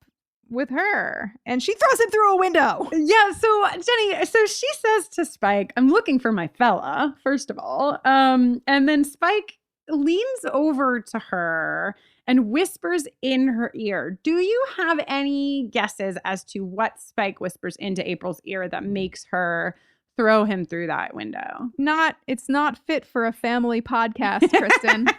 with her? And she throws him through a window. Yeah, so Jenny, so she says to Spike, I'm looking for my fella, first of all. And then Spike leans over to her and whispers in her ear. Do you have any guesses as to what Spike whispers into April's ear that makes her throw him through that window? It's not fit for a family podcast, Kristin.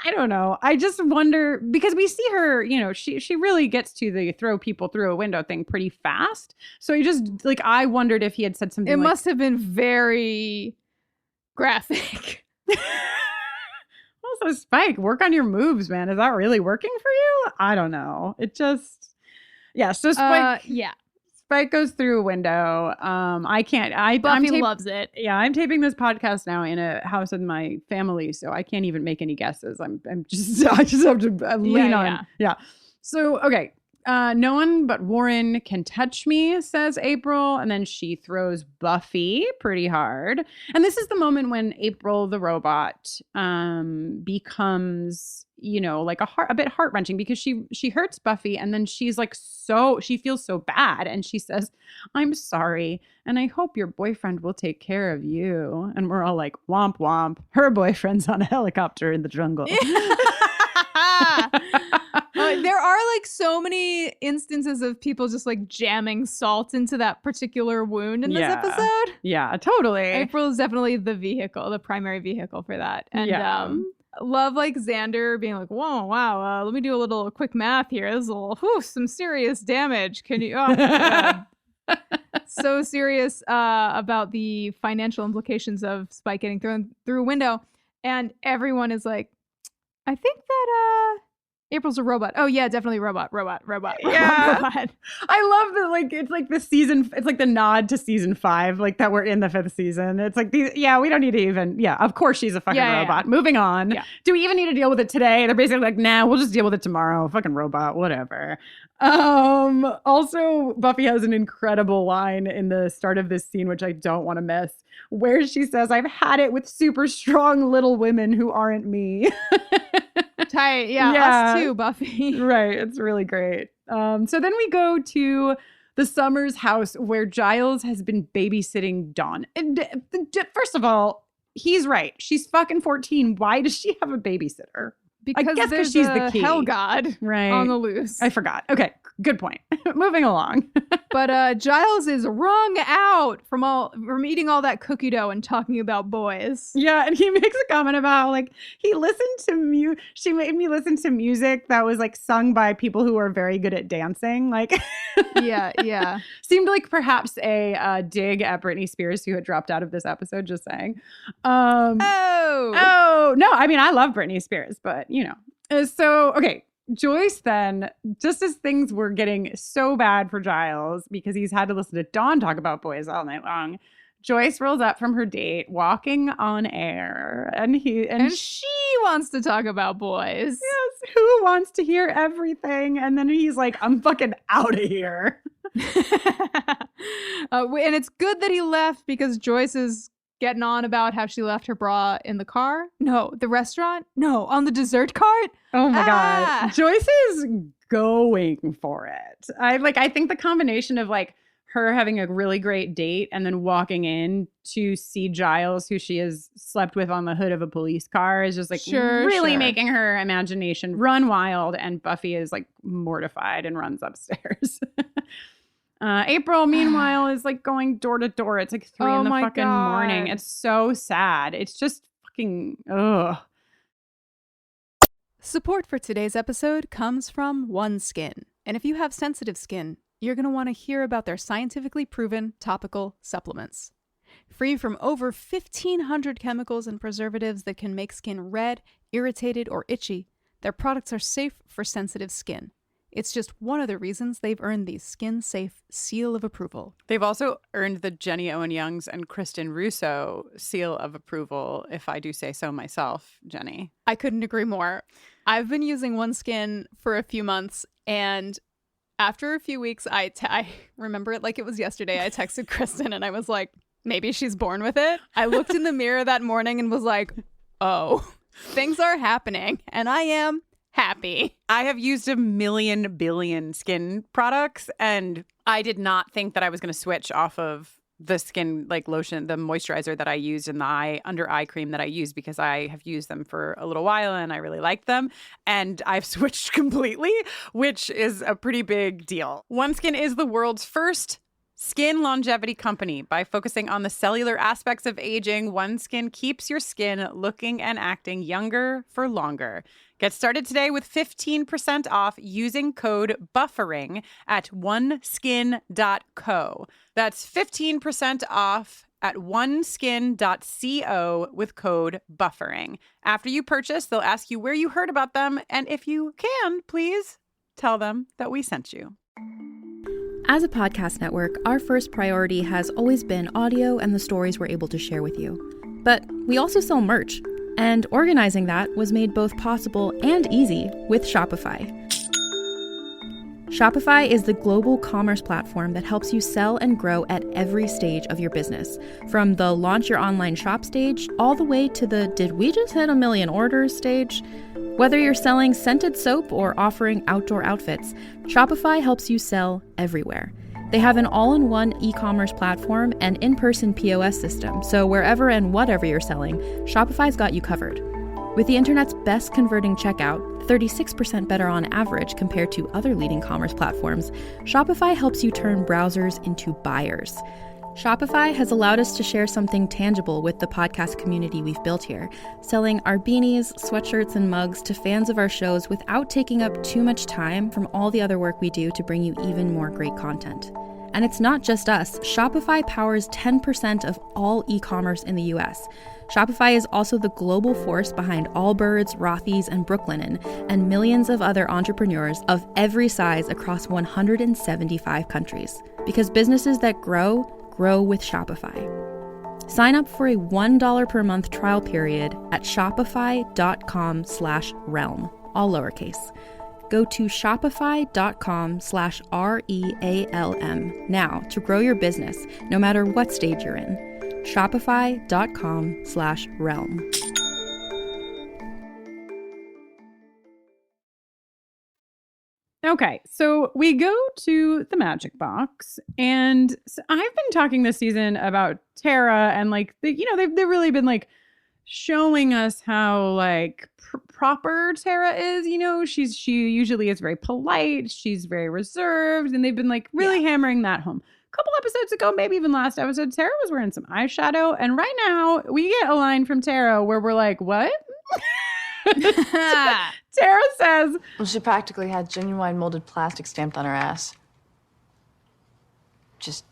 I don't know. I just wonder, because we see her, you know, she really gets to the throw people through a window thing pretty fast. So I wondered if he had said something. It must have bbeen very graphic. Also, Spike, work on your moves, man. Is that really working for you? I don't know. It just, yeah. So Spike, Spike goes through a window. Buffy loves it. Yeah, I'm taping this podcast now in a house with my family, so I can't even make any guesses. I just have to lean on. Yeah. So okay. No one but Warren can touch me, says April. And then she throws Buffy pretty hard. And this is the moment when April, the robot, becomes, you know, like a bit heart-wrenching, because she hurts Buffy. And then she's like, she feels so bad. And she says, I'm sorry. And I hope your boyfriend will take care of you. And we're all like, womp womp. Her boyfriend's on a helicopter in the jungle. There are like so many instances of people just like jamming salt into that particular wound in this episode. Yeah, totally. April is definitely the primary vehicle for that. And love like Xander being like, whoa, wow, let me do a little quick math here. This is some serious damage. Can you? So serious about the financial implications of Spike getting thrown through a window. And everyone is like, I think that April's a robot. Oh yeah, definitely robot. Yeah. Robot. I love that, like, it's like it's like the nod to season 5, like that we're in the 5th season. It's like we don't need to even, of course she's a fucking robot. Moving on. Yeah. Do we even need to deal with it today? They're basically like, nah, we'll just deal with it tomorrow. Fucking robot, whatever. Also, Buffy has an incredible line in the start of this scene, which I don't want to miss, where she says, I've had it with super strong little women who aren't me. Tight. Yeah, us too, Buffy. Right. It's really great. So then we go to the Summers house where Giles has been babysitting Dawn. And first of all, he's right. She's fucking 14. Why does she have a babysitter? Because there's she's the key. hell god right on the loose. I forgot. Okay, good point. Moving along. But Giles is wrung out from eating all that cookie dough and talking about boys. Yeah, and he makes a comment about how, like, he listened to she made me listen to music that was like sung by people who are very good at dancing. Like, yeah. Seemed like perhaps a dig at Britney Spears, who had dropped out of this episode, just saying. No, I mean, I love Britney Spears, but you know. So, okay. Joyce then, just as things were getting so bad for Giles because he's had to listen to Dawn talk about boys all night long, Joyce rolls up from her date, walking on air, and she wants to talk about boys. Yes, who wants to hear everything? And then he's like, "I'm fucking out of here." And it's good that he left because Joyce is getting on about how she left her bra in the car. No, the restaurant. No, on the dessert cart. Oh my God. Joyce is going for it. I think the combination of like her having a really great date and then walking in to see Giles, who she has slept with on the hood of a police car, is just like really making her imagination run wild. And Buffy is like mortified and runs upstairs. April, meanwhile, is like going door to door. It's like 3 in the fucking morning. It's so sad. It's just fucking, ugh. Support for today's episode comes from OneSkin. And if you have sensitive skin, you're going to want to hear about their scientifically proven topical supplements. Free from over 1,500 chemicals and preservatives that can make skin red, irritated, or itchy, their products are safe for sensitive skin. It's just one of the reasons they've earned the skin-safe seal of approval. They've also earned the Jenny Owen Youngs and Kristin Russo seal of approval, if I do say so myself, Jenny. I couldn't agree more. I've been using OneSkin for a few months, and after a few weeks, I remember it like it was yesterday. I texted Kristin, and I was like, maybe she's born with it. I looked in the mirror that morning and was like, oh, things are happening, and I am happy. I have used a million billion skin products, and I did not think that I was going to switch off of the skin like lotion, the moisturizer that I used, and the under eye cream that I used, because I have used them for a little while and I really like them. And I've switched completely, which is a pretty big deal. OneSkin is the world's first skin longevity company. By focusing on the cellular aspects of aging, OneSkin keeps your skin looking and acting younger for longer. Get started today with 15% off using code BUFFERING at oneskin.co. That's 15% off at oneskin.co with code BUFFERING. After you purchase, they'll ask you where you heard about them, and if you can, please tell them that we sent you. As a podcast network, our first priority has always been audio and the stories we're able to share with you. But we also sell merch. And organizing that was made both possible and easy with Shopify. Shopify is the global commerce platform that helps you sell and grow at every stage of your business, from the launch your online shop stage all the way to the did we just hit 1 million orders stage. Whether you're selling scented soap or offering outdoor outfits, Shopify helps you sell everywhere. They have an all-in-one e-commerce platform and in-person POS system, so wherever and whatever you're selling, Shopify's got you covered. With the internet's best converting checkout, 36% better on average compared to other leading commerce platforms, Shopify helps you turn browsers into buyers. Shopify has allowed us to share something tangible with the podcast community we've built here, selling our beanies, sweatshirts, and mugs to fans of our shows without taking up too much time from all the other work we do to bring you even more great content. And it's not just us. Shopify powers 10% of all e-commerce in the US. Shopify is also the global force behind Allbirds, Rothy's, and Brooklinen, and millions of other entrepreneurs of every size across 175 countries. Because businesses that grow with Shopify. Sign up for a $1 per month trial period at shopify.com/realm, all lowercase. Go to shopify.com/REALM now to grow your business, no matter what stage you're in. Shopify.com/realm. Okay, so we go to the magic box, and so I've been talking this season about Tara, and like they've really been like showing us how like proper Tara is. You know, she usually is very polite. She's very reserved, and they've been like really hammering that home. A couple episodes ago, maybe even last episode, Tara was wearing some eyeshadow, and right now we get a line from Tara where we're like, what? Tara says, well, she practically had genuine molded plastic stamped on her ass. Just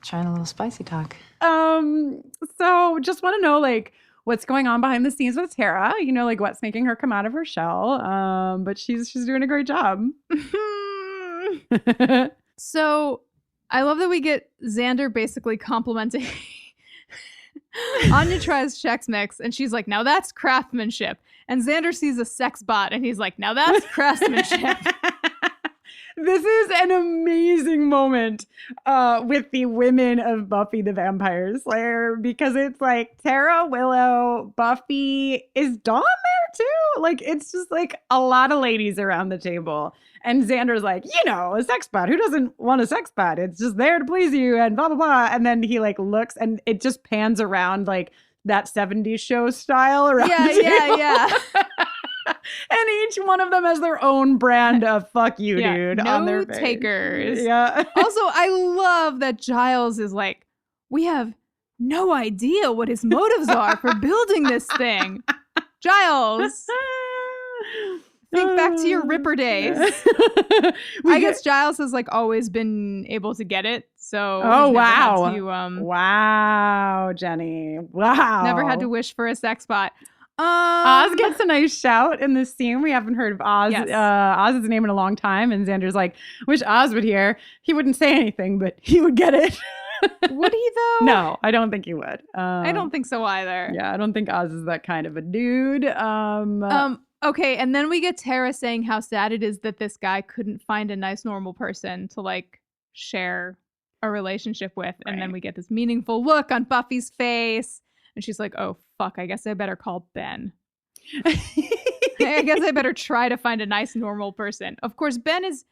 trying a little spicy talk. So just want to know, like, what's going on behind the scenes with Tara, you know, like what's making her come out of her shell. But she's doing a great job. So I love that we get Xander basically complimenting Anya tries Chex Mix, and she's like, now that's craftsmanship. And Xander sees a sex bot, and he's like, now that's craftsmanship. This is an amazing moment with the women of Buffy the Vampire Slayer, because it's like Tara, Willow, Buffy, is Dawn there too? Like, it's just like a lot of ladies around the table. And Xander's like, you know, a sex bot. Who doesn't want a sex bot? It's just there to please you and blah, blah, blah. And then he like looks and it just pans around like that 70s show style around the table. Yeah. And each one of them has their own brand of fuck you, dude, on their face. Takers. Yeah. Also, I love that Giles is like, we have no idea what his motives are for building this thing. Giles, think back to your Ripper days. I guess Giles has like always been able to get it. So wow, Jenny. Wow. Never had to wish for a sex bot. Oz gets a nice shout in this scene. We haven't heard of Oz. Yes. Oz's name in a long time. And Xander's like, wish Oz would hear. He wouldn't say anything, but he would get it. Would he though? No, I don't think he would. I don't think so either. Yeah, I don't think Oz is that kind of a dude. Okay, and then we get Tara saying how sad it is that this guy couldn't find a nice normal person to like share a relationship with. Right. And then we get this meaningful look on Buffy's face. And she's like, oh, fuck, I guess I better call Ben. I guess I better try to find a nice, normal person. Of course, Ben is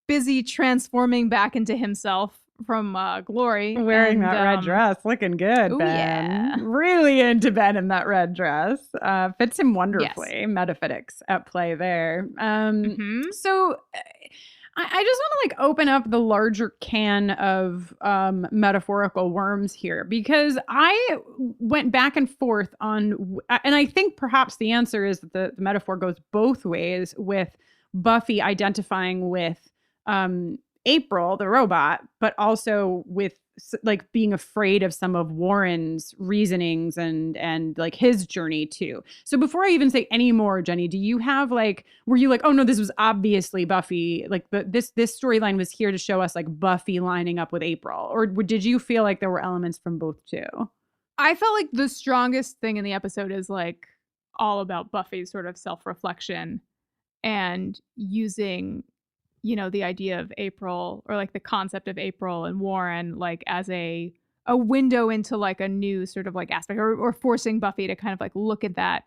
busy transforming back into himself from Glory. Wearing that red dress. Looking good, ooh, Ben. Yeah. Really into Ben in that red dress. Fits him wonderfully. Yes. Metaphysics at play there. So I just want to like open up the larger can of metaphorical worms here, because I went back and forth on, and I think perhaps the answer is that the metaphor goes both ways, with Buffy identifying with April, the robot, but also with like being afraid of some of Warren's reasonings and like his journey too. So before I even say any more, Jenny, do you have like, were you like, oh no, this was obviously Buffy, like this storyline was here to show us like Buffy lining up with April, or did you feel like there were elements from both too? I felt like the strongest thing in the episode is like all about Buffy's sort of self-reflection and using, you know, the idea of April, or like the concept of April and Warren, like as a window into like a new sort of like aspect, or forcing Buffy to kind of like look at that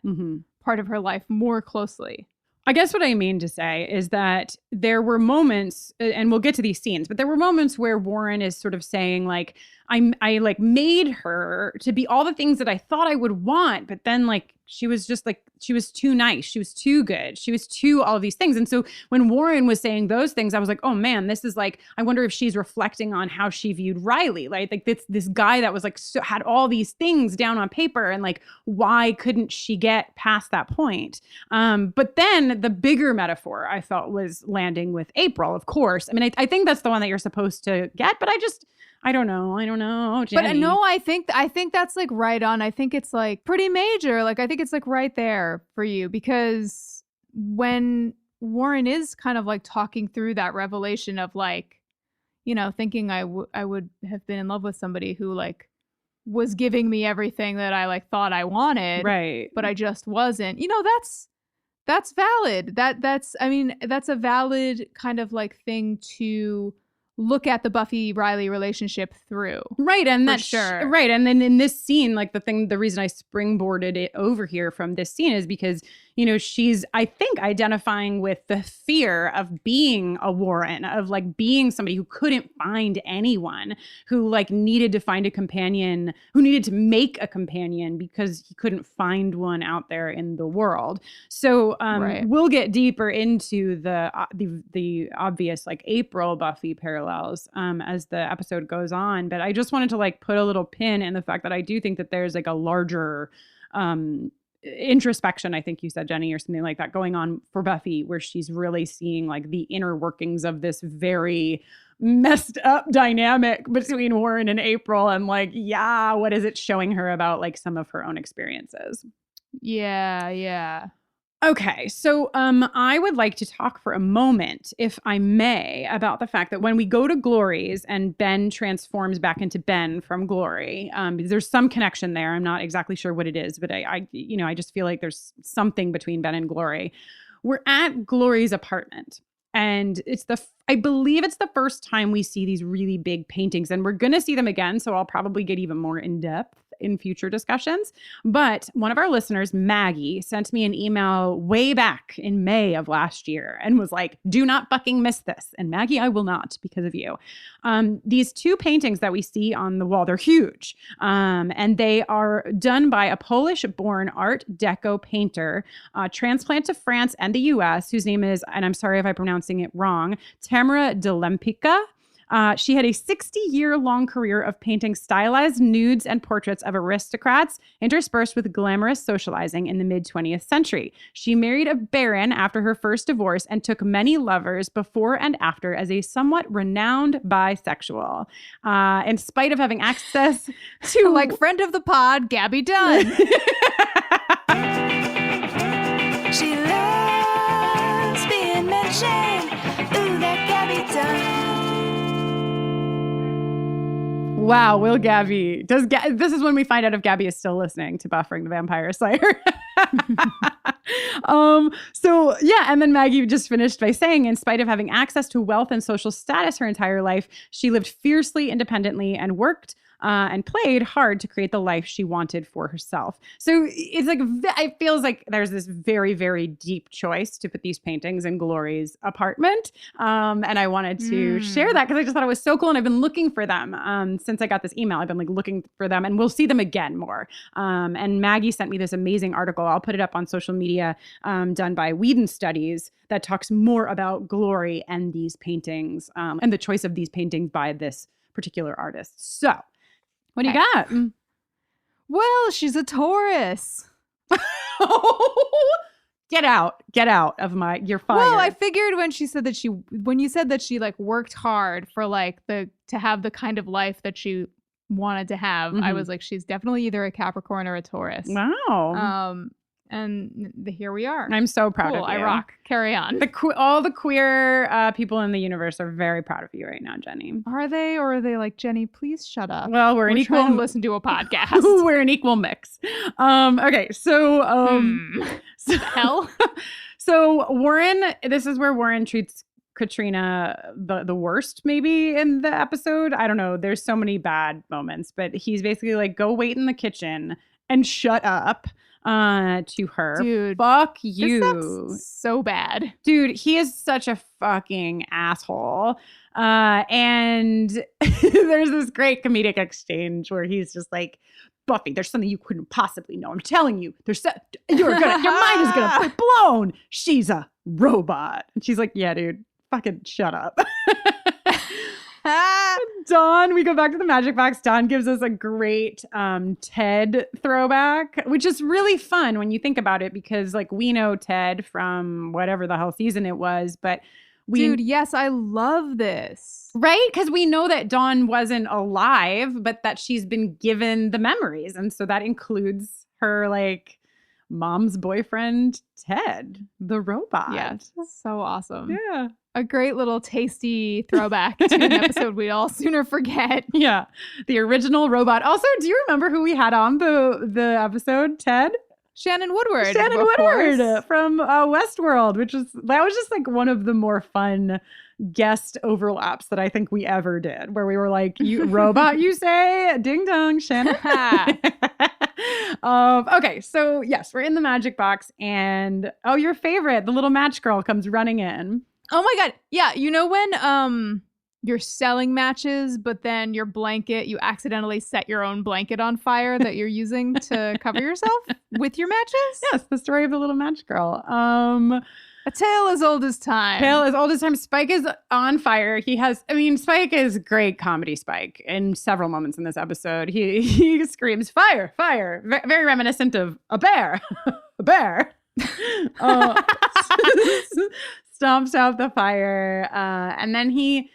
part of her life more closely. I guess what I mean to say is that there were moments, and we'll get to these scenes, but there were moments where Warren is sort of saying like, I like made her to be all the things that I thought I would want, but then like she was just like, she was too nice, she was too good, she was too all of these things. And so when Warren was saying those things, I was like, oh man, this is like, I wonder if she's reflecting on how she viewed Riley, like this guy that was like had all these things down on paper, and like why couldn't she get past that point? But then the bigger metaphor I felt was landing with April, of course. I mean, I think that's the one that you're supposed to get, but I don't know, Jenny. But no, I think that's like right on. I think it's like pretty major. Like I think it's like right there for you, because when Warren is kind of like talking through that revelation of like, you know, thinking I would have been in love with somebody who like was giving me everything that I like thought I wanted, right? But I just wasn't. You know, that's valid. That's a valid kind of like thing to look at the Buffy Riley relationship through. Right. And that's sure. Right. And then in this scene, like the reason I springboarded it over here from this scene is because, you know, she's, I think, identifying with the fear of being a Warren, of like being somebody who couldn't find anyone, who like needed to find a companion, who needed to make a companion because he couldn't find one out there in the world. So we'll get deeper into the obvious like April Buffy parallels as the episode goes on. But I just wanted to like put a little pin in the fact that I do think that there's like a larger introspection, I think you said, Jenny, or something like that going on for Buffy, where she's really seeing like the inner workings of this very messed up dynamic between Warren and April, and like, yeah, what is it showing her about like some of her own experiences? Yeah. Okay, so I would like to talk for a moment, if I may, about the fact that when we go to Glory's and Ben transforms back into Ben from Glory, there's some connection there. I'm not exactly sure what it is, but I just feel like there's something between Ben and Glory. We're at Glory's apartment, and I believe it's the first time we see these really big paintings, and we're going to see them again, so I'll probably get even more in depth in future discussions. But one of our listeners, Maggie, sent me an email way back in May of last year and was like, do not fucking miss this. And Maggie, I will not, because of you. These two paintings that we see on the wall, they're huge. And they are done by a Polish-born Art Deco painter, transplant to France and the US, whose name is, and I'm sorry if I'm pronouncing it wrong, Tamara de Lempicka. She had a 60-year-long career of painting stylized nudes and portraits of aristocrats, interspersed with glamorous socializing in the mid-20th century. She married a baron after her first divorce and took many lovers before and after as a somewhat renowned bisexual. In spite of having access to... like friend of the pod, Gabby Dunn. She loves being mentioned. Ooh, that Gabby Dunn. Wow, will Gabby... This is when we find out if Gabby is still listening to Buffering the Vampire Slayer. And then Maggie just finished by saying, in spite of having access to wealth and social status her entire life, she lived fiercely independently and worked and played hard to create the life she wanted for herself. So it's like, it feels like there's this very, very deep choice to put these paintings in Glory's apartment. And I wanted to share that because I just thought it was so cool. And I've been looking for them since I got this email. I've been like looking for them, and we'll see them again more. And Maggie sent me this amazing article. I'll put it up on social media, done by Whedon Studies, that talks more about Glory and these paintings and the choice of these paintings by this particular artist. So what do you got? Well, she's a Taurus. Get out of you're fired. Well, I figured when you said that she like worked hard for like to have the kind of life that she wanted to have, I was like, she's definitely either a Capricorn or a Taurus. Wow. And here we are. I'm so proud of you. I rock. Carry on. All the queer people in the universe are very proud of you right now, Jenny. Are they? Or are they like, Jenny, please shut up? Well, we're an equal... trying to listen to a podcast. We're an equal mix. Okay, so... Hell? So Warren, this is where Warren treats Katrina the worst maybe in the episode. I don't know. There's so many bad moments, but he's basically like, go wait in the kitchen and shut up. To her. Dude, fuck you. This so bad. Dude, he is such a fucking asshole. And there's this great comedic exchange where he's just like, Buffy, there's something you couldn't possibly know. I'm telling you, your mind is gonna be blown. She's a robot. And she's like, yeah, dude, fucking shut up. Dawn, we go back to the magic box. Dawn gives us a great Ted throwback, which is really fun when you think about it, because like we know Ted from whatever the hell season it was, but dude, yes, I love this. Right? Because we know that Dawn wasn't alive, but that she's been given the memories. And so that includes her like mom's boyfriend, Ted, the robot. Yeah, so awesome. Yeah. A great little tasty throwback to an episode we all sooner forget. Yeah. The original robot. Also, do you remember who we had on the episode, Ted? Shannon Woodward. Shannon Woodward from Westworld, that was just like one of the more fun guest overlaps that I think we ever did, where we were like, you robot, you say? Ding dong, Shannon. Okay, so yes, we're in the magic box, and your favorite, the little match girl, comes running in. Oh my God. Yeah. You know when you're selling matches, but then your blanket, you accidentally set your own blanket on fire that you're using to cover yourself with your matches? Yes, the story of the little match girl. A tale as old as time. Tale as old as time. Spike is on fire. Spike is great comedy Spike in several moments in this episode. He screams, fire, fire. Very reminiscent of a bear. A bear. Stomps out the fire. And then he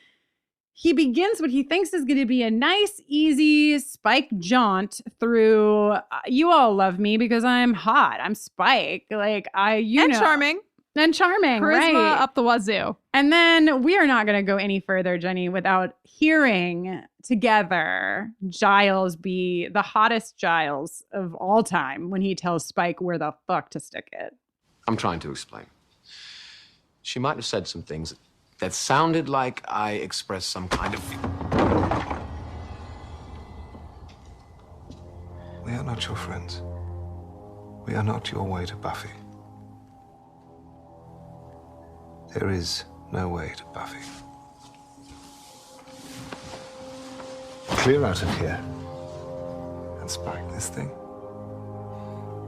begins what he thinks is going to be a nice, easy Spike jaunt through, you all love me because I'm hot. I'm Spike. Charming. And charming, Charisma right? up the wazoo. And then we are not going to go any further, Jenny, without hearing together Giles be the hottest Giles of all time when he tells Spike where the fuck to stick it. I'm trying to explain. She might have said some things that sounded like I expressed some kind of... We are not your friends. We are not your way to Buffy. There is no way to Buffy. Clear out of here and spark this thing.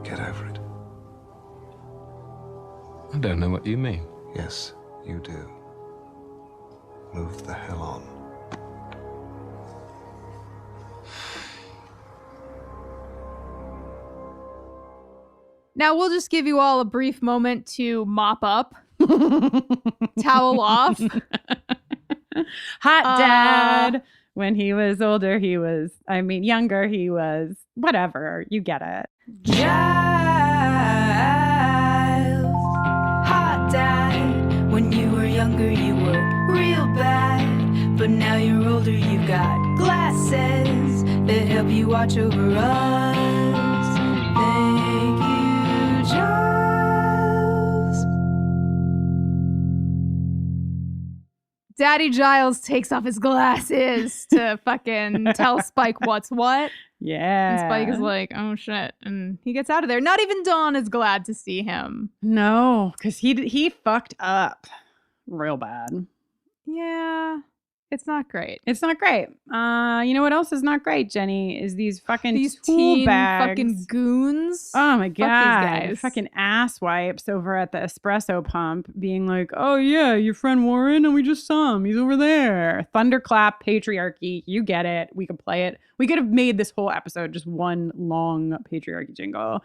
Get over it. I don't know what you mean. Yes, you do. Move the hell on. Now we'll just give you all a brief moment to mop up. Towel off. Hot dad. When he was older, younger, he was whatever. You get it. Giles, hot dad. When you were younger, you were real bad. But now you're older, you've got glasses that help you watch over us. Thank you, Giles. Daddy Giles takes off his glasses to fucking tell Spike what's what. Yeah. And Spike is like, oh shit. And he gets out of there. Not even Dawn is glad to see him. No, because he fucked up real bad. Yeah. It's not great. It's not great. You know what else is not great, Jenny? Is these these tool teen bags. fucking goons. Oh my God. Fuck these guys. Fucking ass wipes over at the espresso pump being like, oh yeah, your friend Warren, and we just saw him. He's over there. Thunderclap, patriarchy. You get it. We could play it. We could have made this whole episode just one long patriarchy jingle.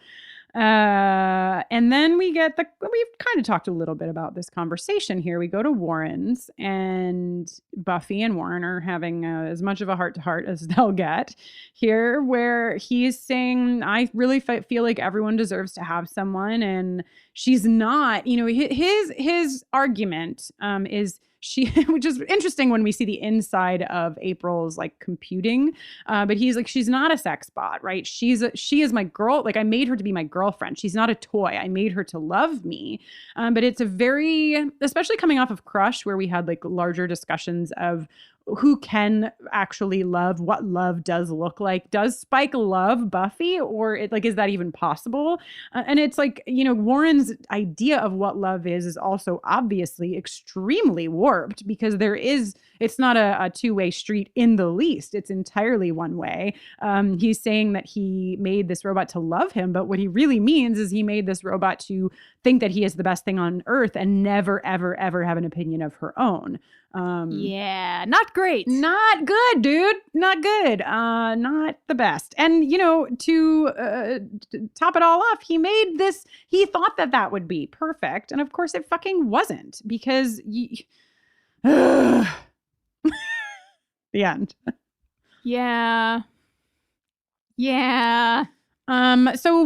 And then we've kind of talked a little bit about this conversation here. We go to Warren's, and Buffy and Warren are having as much of a heart-to-heart as they'll get here, where he's saying, I really feel like everyone deserves to have someone, and she's not. His argument is which is interesting when we see the inside of April's computing. But he's like, she's not a sex bot, right? She is my girl. I made her to be my girlfriend. She's not a toy. I made her to love me. But it's especially coming off of Crush, where we had larger discussions of who can actually love, what love does look like. Does Spike love Buffy, or is that even possible? And it's Warren's idea of what love is also obviously extremely warped, because it's not a two-way street in the least. It's entirely one way. He's saying that he made this robot to love him, but what he really means is he made this robot to think that he is the best thing on earth and never, ever, ever have an opinion of her own. Yeah, not great. Not good, dude. Not good. Not the best. And, to top it all off, he thought that would be perfect. And of course it fucking wasn't, because the end. Yeah. Yeah. So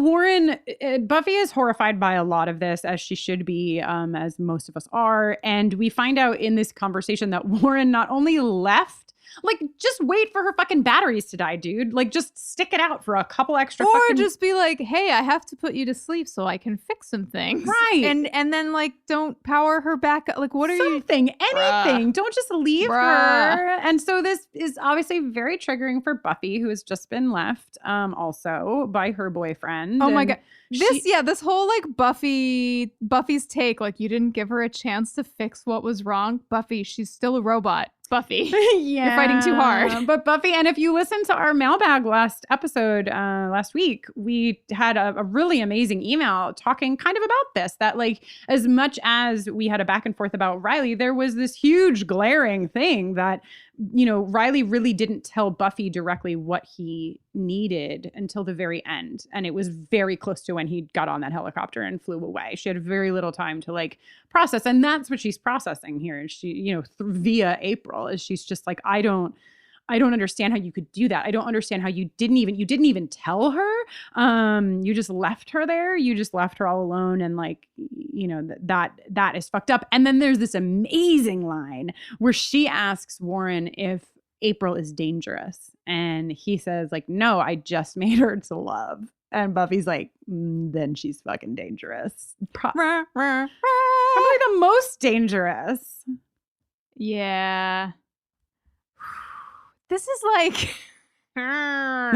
Buffy is horrified by a lot of this, as she should be, as most of us are. And we find out in this conversation that Warren not only left Like, just wait for her fucking batteries to die, dude. Like, just stick it out for a couple extra or fucking... just be like, hey, I have to put you to sleep so I can fix some things. Right. And then, like, don't power her back up. Like, what are you... Anything. Bruh. Don't just leave her. And so this is obviously very triggering for Buffy, who has just been left also by her boyfriend. Oh my God. This whole like Buffy's take, like you didn't give her a chance to fix what was wrong. Buffy, she's still a robot. Buffy, yeah, you're fighting too hard. But Buffy, and if you listen to our mailbag last episode, last week, we had a really amazing email talking kind of about this, that like, as much as we had a back and forth about Riley, there was this huge glaring thing that, you know, Riley really didn't tell Buffy directly what he needed until the very end. And it was very close to when he got on that helicopter and flew away. She had very little time to like process. And that's what she's processing here. She, you know, via April, is she's just like, I don't understand how you could do that. I don't understand how you didn't even tell her. You just left her there. You just left her all alone. And like, you know, that is fucked up. And then there's this amazing line where she asks Warren if April is dangerous. And he says like, no, I just made her to love. And Buffy's like, then she's fucking dangerous. Probably the most dangerous. Yeah. This is like, yeah.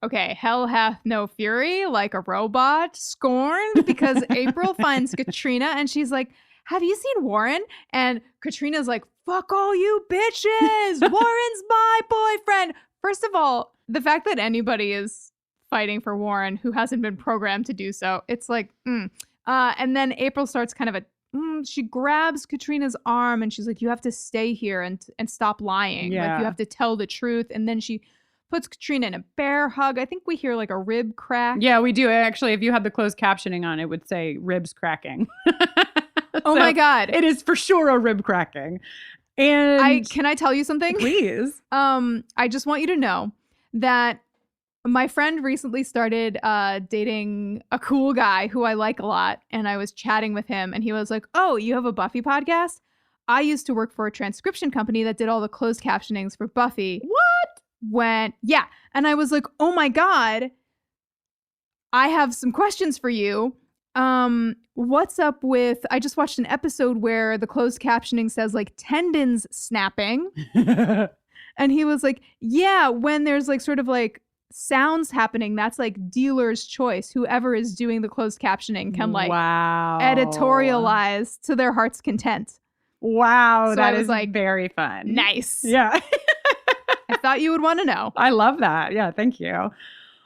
Okay. Hell hath no fury, like a robot scorned, because April finds Katrina and she's like, have you seen Warren? And Katrina's like, fuck all you bitches. Warren's my boyfriend. First of all, the fact that anybody is fighting for Warren who hasn't been programmed to do so, it's like, and then April starts kind of she grabs Katrina's arm and she's like, you have to stay here and stop lying. Yeah. Like, you have to tell the truth. And then she puts Katrina in a bear hug. I think we hear like a rib crack. Yeah, we do. Actually, if you had the closed captioning on, it would say ribs cracking. Oh my God. It is for sure a rib cracking. And can I tell you something? Please. I just want you to know that my friend recently started dating a cool guy who I like a lot. And I was chatting with him and he was like, oh, you have a Buffy podcast? I used to work for a transcription company that did all the closed captionings for Buffy. What? Yeah. And I was like, oh my God, I have some questions for you. What's up with, I just watched an episode where the closed captioning says like tendons snapping. And he was like, yeah, when there's like sort of like sounds happening, that's like dealer's choice. Whoever is doing the closed captioning can like editorialize to their heart's content. Wow. So that is like, very fun. Nice. Yeah. I thought you would want to know. I love that. Yeah. Thank you.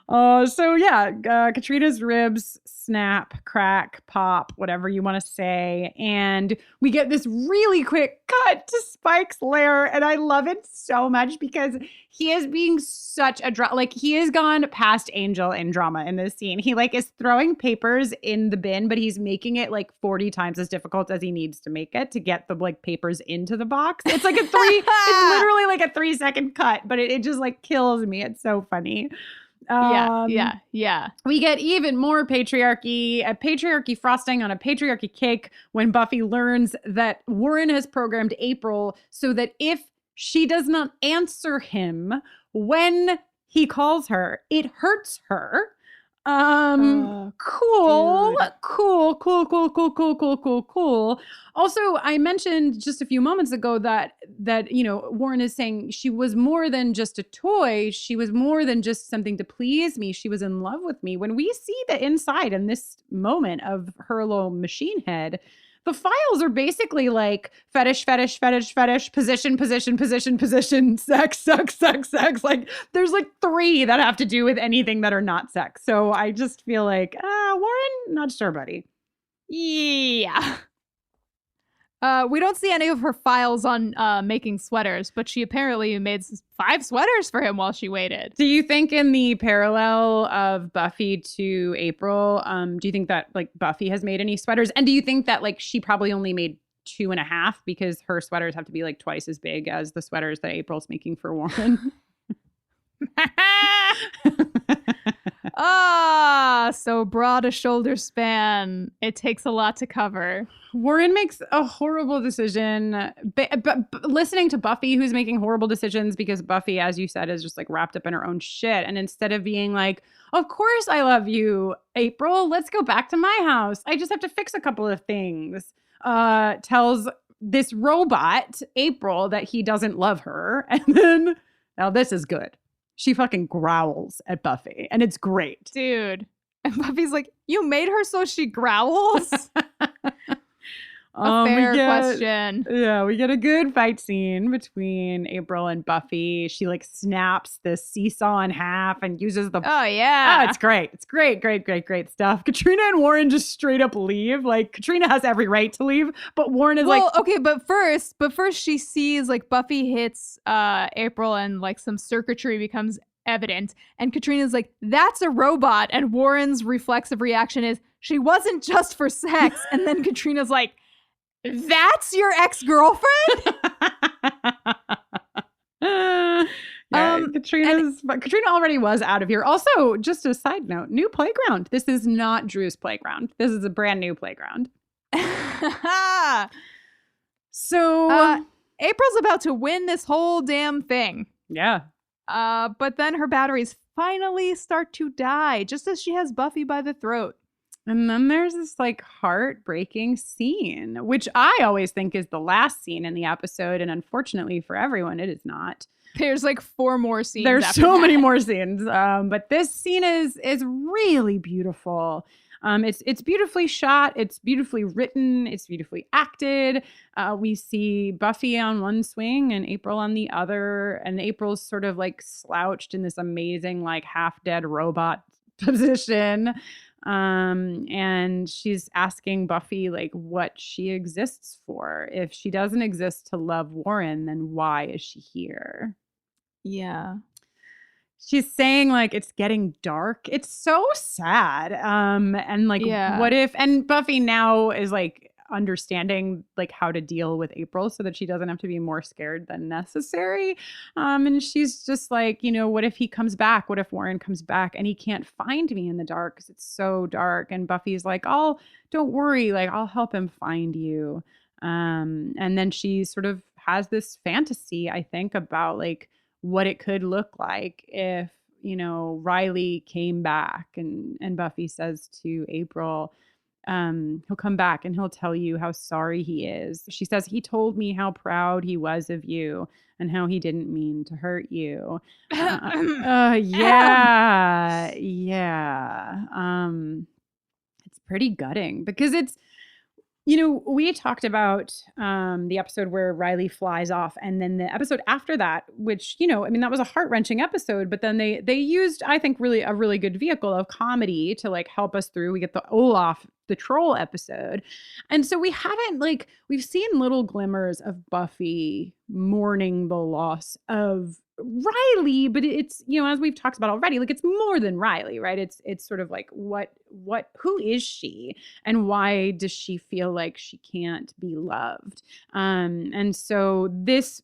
Katrina's ribs snap, crack, pop, whatever you want to say. And we get this really quick cut to Spike's lair. And I love it so much because he is being such a he has gone past Angel in drama in this scene. He like is throwing papers in the bin, but he's making it like 40 times as difficult as he needs to make it to get the like papers into the box. It's like it's literally like a 3-second cut, but it just like kills me. It's so funny. Yeah. We get even more patriarchy, a patriarchy frosting on a patriarchy cake when Buffy learns that Warren has programmed April so that if she does not answer him when he calls her, it hurts her. Cool. Also, I mentioned just a few moments ago that you know, Warren is saying she was more than just a toy. She was more than just something to please me. She was in love with me. When we see the inside in this moment of her little machine head, the files are basically like fetish, position, sex. Like there's like 3 that have to do with anything that are not sex. So I just feel like, Warren, not sure, buddy. Yeah. We don't see any of her files on making sweaters, but she apparently made 5 sweaters for him while she waited. Do you think in the parallel of Buffy to April, do you think that like Buffy has made any sweaters? And do you think that like she probably only made 2.5 because her sweaters have to be like twice as big as the sweaters that April's making for Warren? So broad a shoulder span. It takes a lot to cover. Warren makes a horrible decision. But listening to Buffy, who's making horrible decisions because Buffy, as you said, is just like wrapped up in her own shit. And instead of being like, of course I love you, April, let's go back to my house. I just have to fix a couple of things. Tells this robot, April, that he doesn't love her. And then, now this is good. She fucking growls at Buffy, and it's great. Dude. And Buffy's like, you made her so she growls? A fair question. Yeah, we get a good fight scene between April and Buffy. She like snaps the seesaw in half and uses the... Oh, yeah. Oh, it's great. It's great stuff. Katrina and Warren just straight up leave. Like, Katrina has every right to leave, but Warren is okay, but first she sees like Buffy hits April and like some circuitry becomes evident. And Katrina's like, that's a robot. And Warren's reflexive reaction is, she wasn't just for sex. And then Katrina's like, that's your ex-girlfriend? Katrina already was out of here. Also, just a side note, new playground. This is not Drew's playground. This is a brand new playground. So April's about to win this whole damn thing. Yeah. But then her batteries finally start to die, just as she has Buffy by the throat. And then there's this like heartbreaking scene, which I always think is the last scene in the episode. And unfortunately for everyone, it is not. There's like 4 more scenes. There's so many more scenes. But this scene is really beautiful. It's beautifully shot. It's beautifully written. It's beautifully acted. We see Buffy on one swing and April on the other. And April's sort of like slouched in this amazing like half dead robot position. And she's asking Buffy like what she exists for. If she doesn't exist to love Warren, then why is she here? Yeah. She's saying like it's getting dark. It's so sad. And like what if, and Buffy now is like understanding like how to deal with April so that she doesn't have to be more scared than necessary. And she's just like, you know, what if he comes back? What if Warren comes back and he can't find me in the dark because it's so dark? And Buffy's like, don't worry, like I'll help him find you. And then she sort of has this fantasy, I think, about like what it could look like if, you know, Riley came back and Buffy says to April, he'll come back and he'll tell you how sorry he is. She says, he told me how proud he was of you and how he didn't mean to hurt you. Yeah. It's pretty gutting because it's, you know, we talked about the episode where Riley flies off and then the episode after that, which, you know, I mean, that was a heart-wrenching episode, but then they used, I think, really a really good vehicle of comedy to like help us through. We get the Olaf, the troll episode. And so we haven't like, we've seen little glimmers of Buffy mourning the loss of Riley, but it's, you know, as we've talked about already, like it's more than Riley, right? It's sort of like who is she and why does she feel like she can't be loved? And so this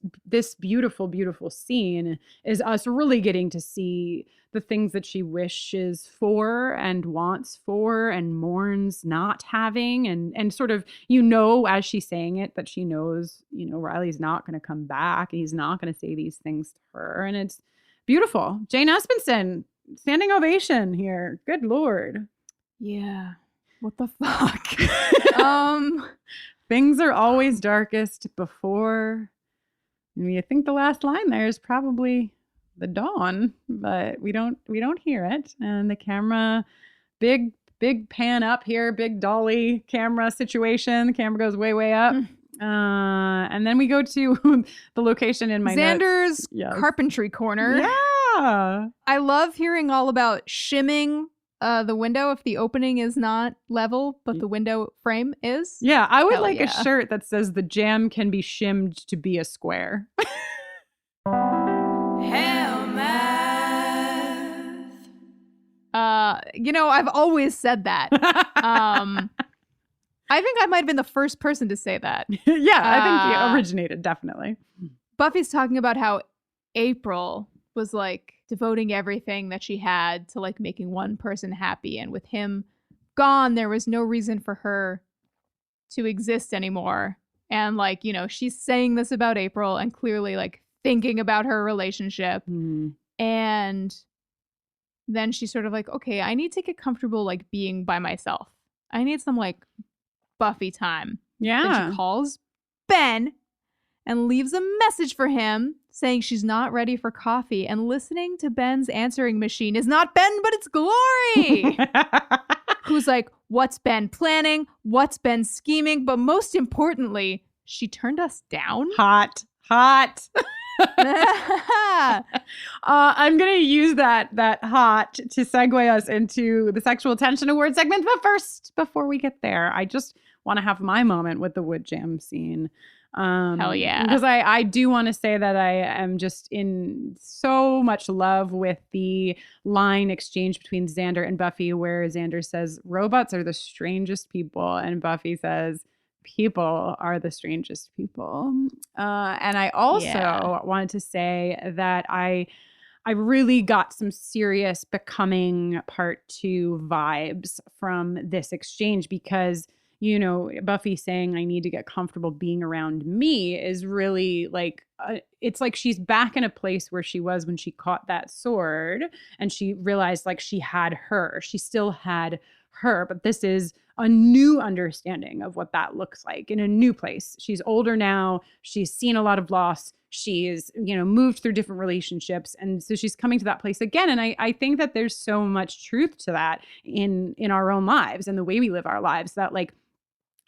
beautiful, beautiful scene is us really getting to see the things that she wishes for and wants for and mourns not having and sort of, you know, as she's saying it, that she knows, you know, Riley's not going to come back and he's not going to say these things to her. And it's beautiful. Jane Espenson, standing ovation here. Good Lord. Yeah. What the fuck? Things are always darkest before. I mean, I think the last line there is probably the dawn, but we don't hear it. And the camera, big pan up here, big dolly camera situation. The camera goes way up. And then we go to the location in my Xander's notes. carpentry corner. Yeah. I love hearing all about shimming the window if the opening is not level, but the window frame is. Yeah, I would like a shirt that says the jam can be shimmed to be a square. Hell math. You know, I've always said that. I think I might have been the first person to say that. Yeah, I think it originated, definitely. Buffy's talking about how April was like devoting everything that she had to like making one person happy. And with him gone, there was no reason for her to exist anymore. And like, you know, she's saying this about April and clearly like thinking about her relationship. And then she's sort of like, okay, I need to get comfortable like being by myself. I need some like Buffy time. Yeah. And she calls Ben and leaves a message for him saying she's not ready for coffee. And listening to Ben's answering machine is not Ben, but it's Glory. Who's like, what's Ben planning? What's Ben scheming? But most importantly, she turned us down. Hot. I'm going to use that hot to segue us into the Sexual Tension Award segment. But first, before we get there, I just want to have my moment with the wood jam scene. Hell yeah. Because I do want to say that I am just in so much love with the line exchange between Xander and Buffy, where Xander says, robots are the strangest people. And Buffy says, people are the strangest people. And I also wanted to say that I really got some serious Becoming Part 2 vibes from this exchange because, you know, Buffy saying I need to get comfortable being around me is really like, it's like she's back in a place where she was when she caught that sword and she realized like she had her. She still had her, but this is a new understanding of what that looks like in a new place. She's older now. She's seen a lot of loss. She's, you know, moved through different relationships. And so she's coming to that place again. And I think that there's so much truth to that in our own lives and the way we live our lives that like,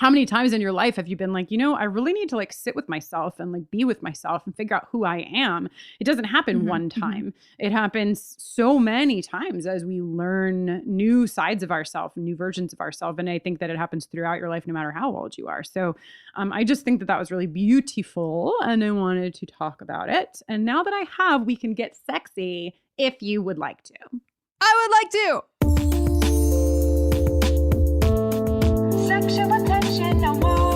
how many times in your life have you been like, you know, I really need to like sit with myself and like be with myself and figure out who I am. It doesn't happen one time. It happens so many times as we learn new sides of ourselves, new versions of ourselves. And I think that it happens throughout your life, no matter how old you are. So I just think that was really beautiful and I wanted to talk about it. And now that I have, we can get sexy if you would like to. I would like to. Sexual Attention Award.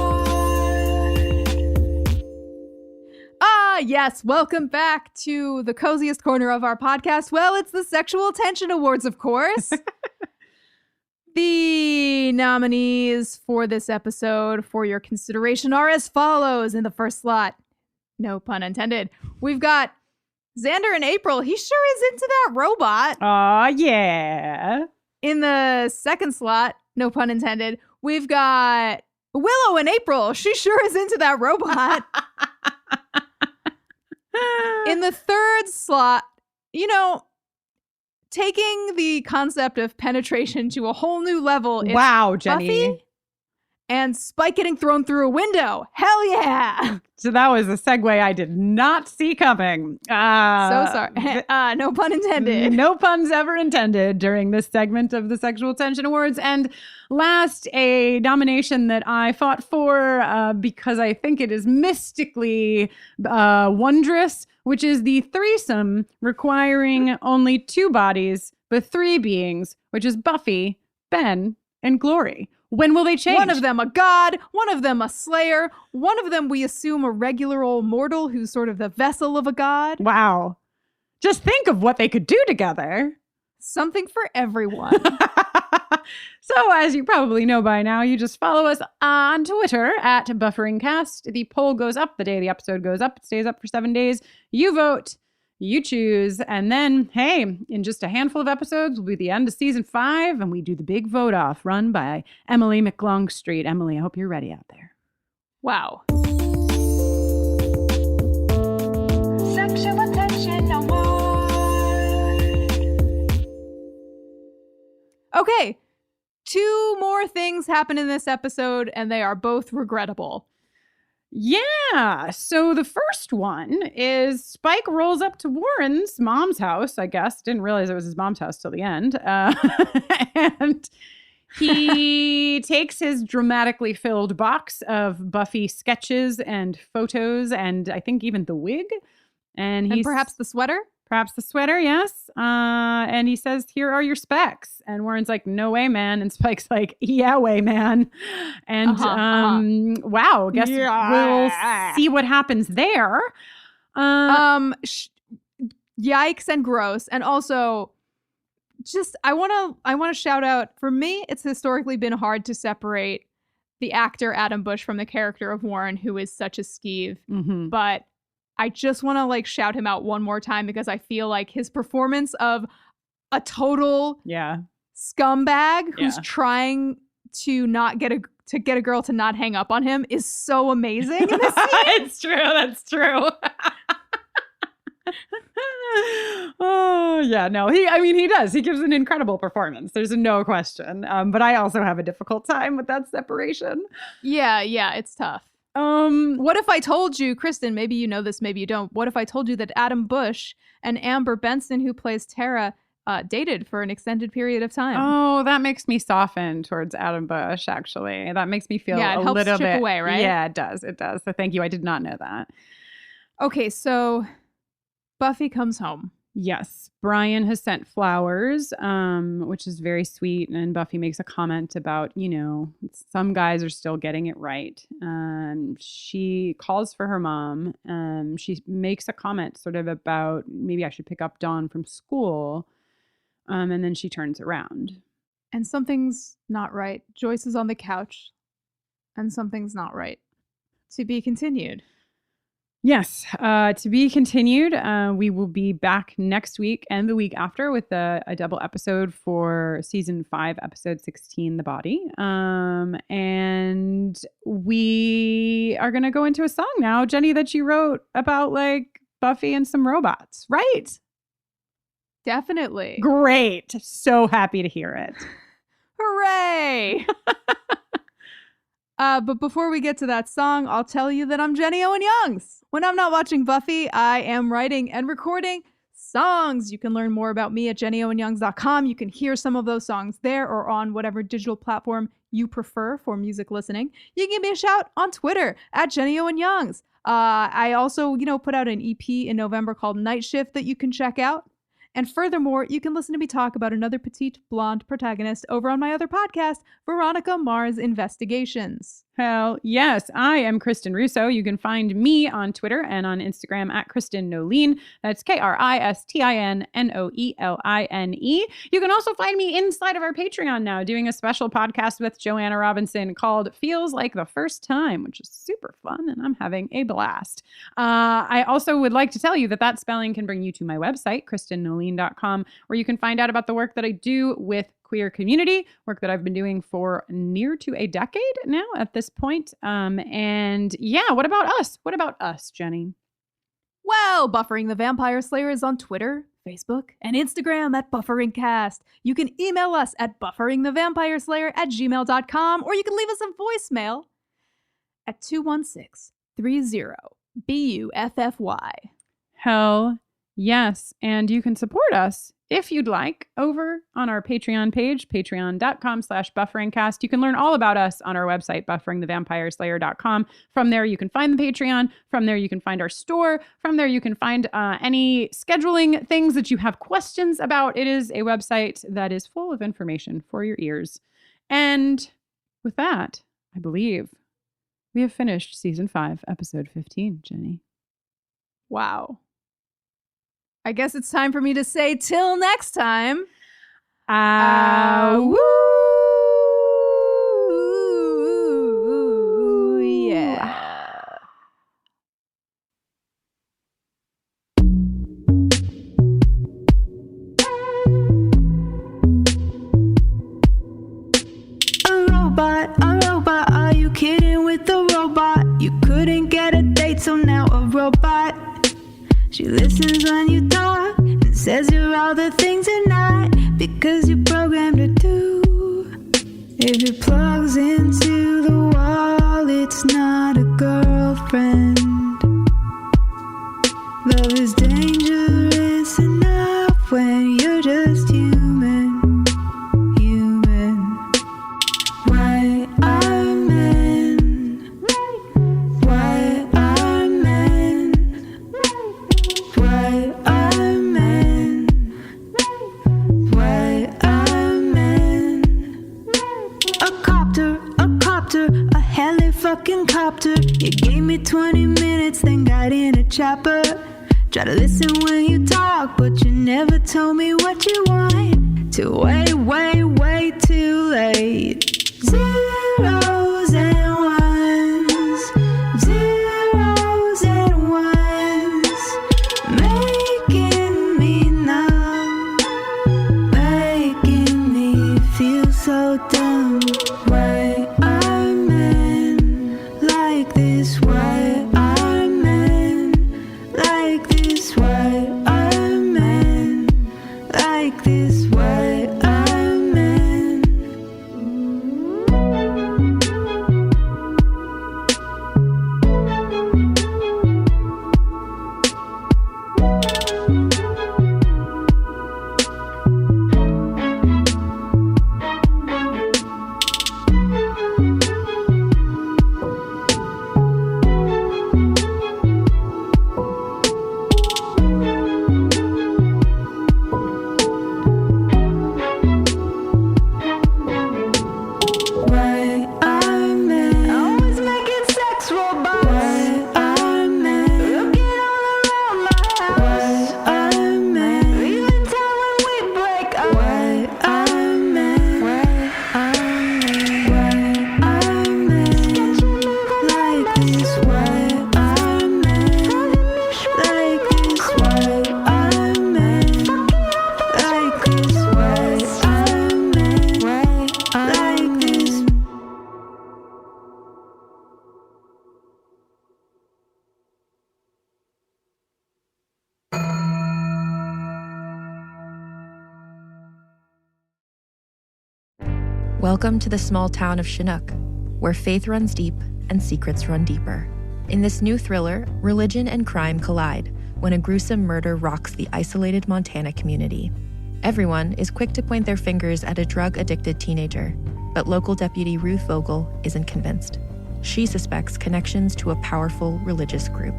Yes, welcome back to the coziest corner of our podcast. Well, it's the Sexual Attention Awards, of course. The nominees for this episode for your consideration are as follows. In the first slot, no pun intended, we've got Xander and April. He sure is into that robot. Aw, yeah. In the second slot, no pun intended, we've got Willow and April. She sure is into that robot. In the third slot, you know, taking the concept of penetration to a whole new level. Wow, Jenny. Buffy and Spike getting thrown through a window. Hell yeah. So that was a segue I did not see coming. So sorry. No pun intended. No puns ever intended during this segment of the Sexual Tension Awards. And last, a nomination that I fought for because I think it is mystically wondrous, which is the threesome requiring only 2 bodies, but 3 beings, which is Buffy, Ben, and Glory. When will they change? One of them a god, one of them a slayer, one of them we assume a regular old mortal who's sort of the vessel of a god. Wow. Just think of what they could do together. Something for everyone. So as you probably know by now, you just follow us on Twitter at BufferingCast. The poll goes up the day the episode goes up. It stays up for 7 days. You vote. You choose, and then, hey, in just a handful of episodes, will be the end of season 5, and we do the big vote off run by Emily McLongstreet. Emily, I hope you're ready out there. Wow. Sexual Attention Award. Okay, 2 more things happen in this episode, and they are both regrettable. Yeah. So the first one is Spike rolls up to Warren's mom's house, I guess. Didn't realize it was his mom's house till the end. And he takes his dramatically filled box of Buffy sketches and photos and I think even the wig. And perhaps the sweater? Perhaps the sweater, yes. And he says, here are your specs. And Warren's like, no way, man. And Spike's like, yeah way, man. And wow, guess we'll see what happens there. yikes and gross. And also, just I want to shout out, for me, it's historically been hard to separate the actor Adam Bush from the character of Warren, who is such a skeeve. Mm-hmm. But I just want to like shout him out one more time because I feel like his performance of a total scumbag who's trying to not get a girl to not hang up on him is so amazing in this scene. It's true. That's true. Oh yeah, no, he does. He gives an incredible performance. There's no question. But I also have a difficult time with that separation. Yeah, it's tough. What if I told you, Kristin, maybe you know this, maybe you don't. What if I told you that Adam Bush and Amber Benson, who plays Tara, dated for an extended period of time? Oh, that makes me soften towards Adam Bush, actually. That makes me feel it a helps little chip bit away, right? Yeah, it does. So thank you. I did not know that. Okay, so Buffy comes home. Yes. Brian has sent flowers, which is very sweet. And Buffy makes a comment about, some guys are still getting it right. She calls for her mom. She makes a comment sort of about maybe I should pick up Dawn from school. And then she turns around. And something's not right. Joyce is on the couch. And something's not right. To be continued. Yes, to be continued. We will be back next week and the week after with a double episode for season 5, episode 16, The Body. And we are going to go into a song now, Jenny, that you wrote about like Buffy and some robots, right? Definitely. Great. So happy to hear it. Hooray! But before we get to that song, I'll tell you that I'm Jenny Owen Youngs. When I'm not watching Buffy, I am writing and recording songs. You can learn more about me at jennyowenyoungs.com. You can hear some of those songs there or on whatever digital platform you prefer for music listening. You can give me a shout on Twitter at Jenny Owen Youngs. I also, put out an EP in November called Night Shift that you can check out. And furthermore, you can listen to me talk about another petite blonde protagonist over on my other podcast, Veronica Mars Investigations. Hell yes. I am Kristin Russo. You can find me on Twitter and on Instagram at Kristin Noeline. That's KristinNoeline. You can also find me inside of our Patreon now doing a special podcast with Joanna Robinson called Feels Like the First Time, which is super fun and I'm having a blast. I also would like to tell you that spelling can bring you to my website, KristinNoeline.com, where you can find out about the work that I do with queer community, work that I've been doing for near to a decade now at this point. And yeah, what about us? What about us, Jenny? Well, Buffering the Vampire Slayer is on Twitter, Facebook, and Instagram at BufferingCast. You can email us at bufferingthevampireslayer@gmail.com, or you can leave us a voicemail at 216-30-BUFFY. Hell yes. And you can support us if you'd like, over on our Patreon page, patreon.com/bufferingcast. You can learn all about us on our website, bufferingthevampireslayer.com. From there, you can find the Patreon. From there, you can find our store. From there, you can find any scheduling things that you have questions about. It is a website that is full of information for your ears. And with that, I believe we have finished season 5, episode 15, Jenny. Wow. I guess it's time for me to say till next time. Woo! Yeah. A robot, are you kidding with the robot? You couldn't get a date, so now a robot. She listens when you talk and says you're all the things you're not, because you programmed her to. If it plugs into the wall, it's not a girlfriend. Love is dangerous enough when you're just human. Why are men? Why are men? Why are men? Why are men? A copter, a heli fucking copter. You gave me 20 minutes, then got in a chopper. Try to listen when you talk, but you never told me what you want. Too way, way, way too late. Zeros and ones, zeros and ones, making me numb, making me feel so dumb. Why are men like this? Why are men like this? Why are men like this? Why are men? Why are men always making sex robots? Why are men looking all around my house? Why are men leaving town when we break up? Why are men? Why are men sketching like this? Why are men like this? Why are men like this? Why are men like this? Welcome to the small town of Chinook, where faith runs deep and secrets run deeper. In this new thriller, religion and crime collide when a gruesome murder rocks the isolated Montana community. Everyone is quick to point their fingers at a drug-addicted teenager, but local deputy Ruth Vogel isn't convinced. She suspects connections to a powerful religious group.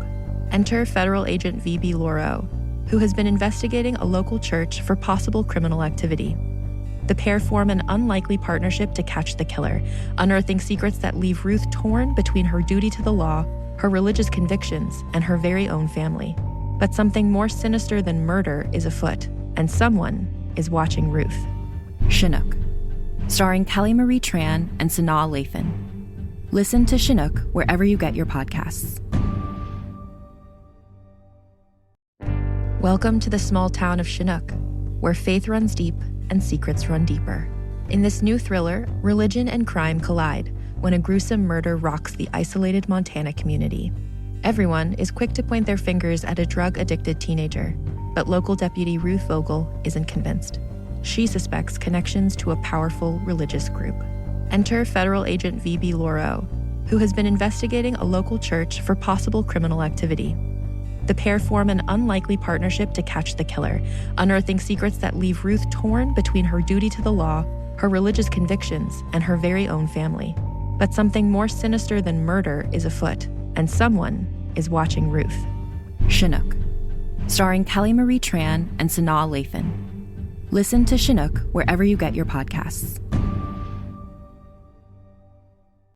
Enter federal agent V.B. Lauro, who has been investigating a local church for possible criminal activity. The pair form an unlikely partnership to catch the killer, unearthing secrets that leave Ruth torn between her duty to the law, her religious convictions, and her very own family. But something more sinister than murder is afoot, and someone is watching Ruth. Chinook, starring Kelly Marie Tran and Sanaa Lathan. Listen to Chinook wherever you get your podcasts. Welcome to the small town of Chinook, where faith runs deep and secrets run deeper. In this new thriller, religion and crime collide when a gruesome murder rocks the isolated Montana community. Everyone is quick to point their fingers at a drug-addicted teenager, but local deputy Ruth Vogel isn't convinced. She suspects connections to a powerful religious group. Enter federal agent V.B. Lauro, who has been investigating a local church for possible criminal activity. The pair form an unlikely partnership to catch the killer, unearthing secrets that leave Ruth torn between her duty to the law, her religious convictions, and her very own family. But something more sinister than murder is afoot, and someone is watching Ruth. Chinook, starring Kelly Marie Tran and Sanaa Lathan. Listen to Chinook wherever you get your podcasts.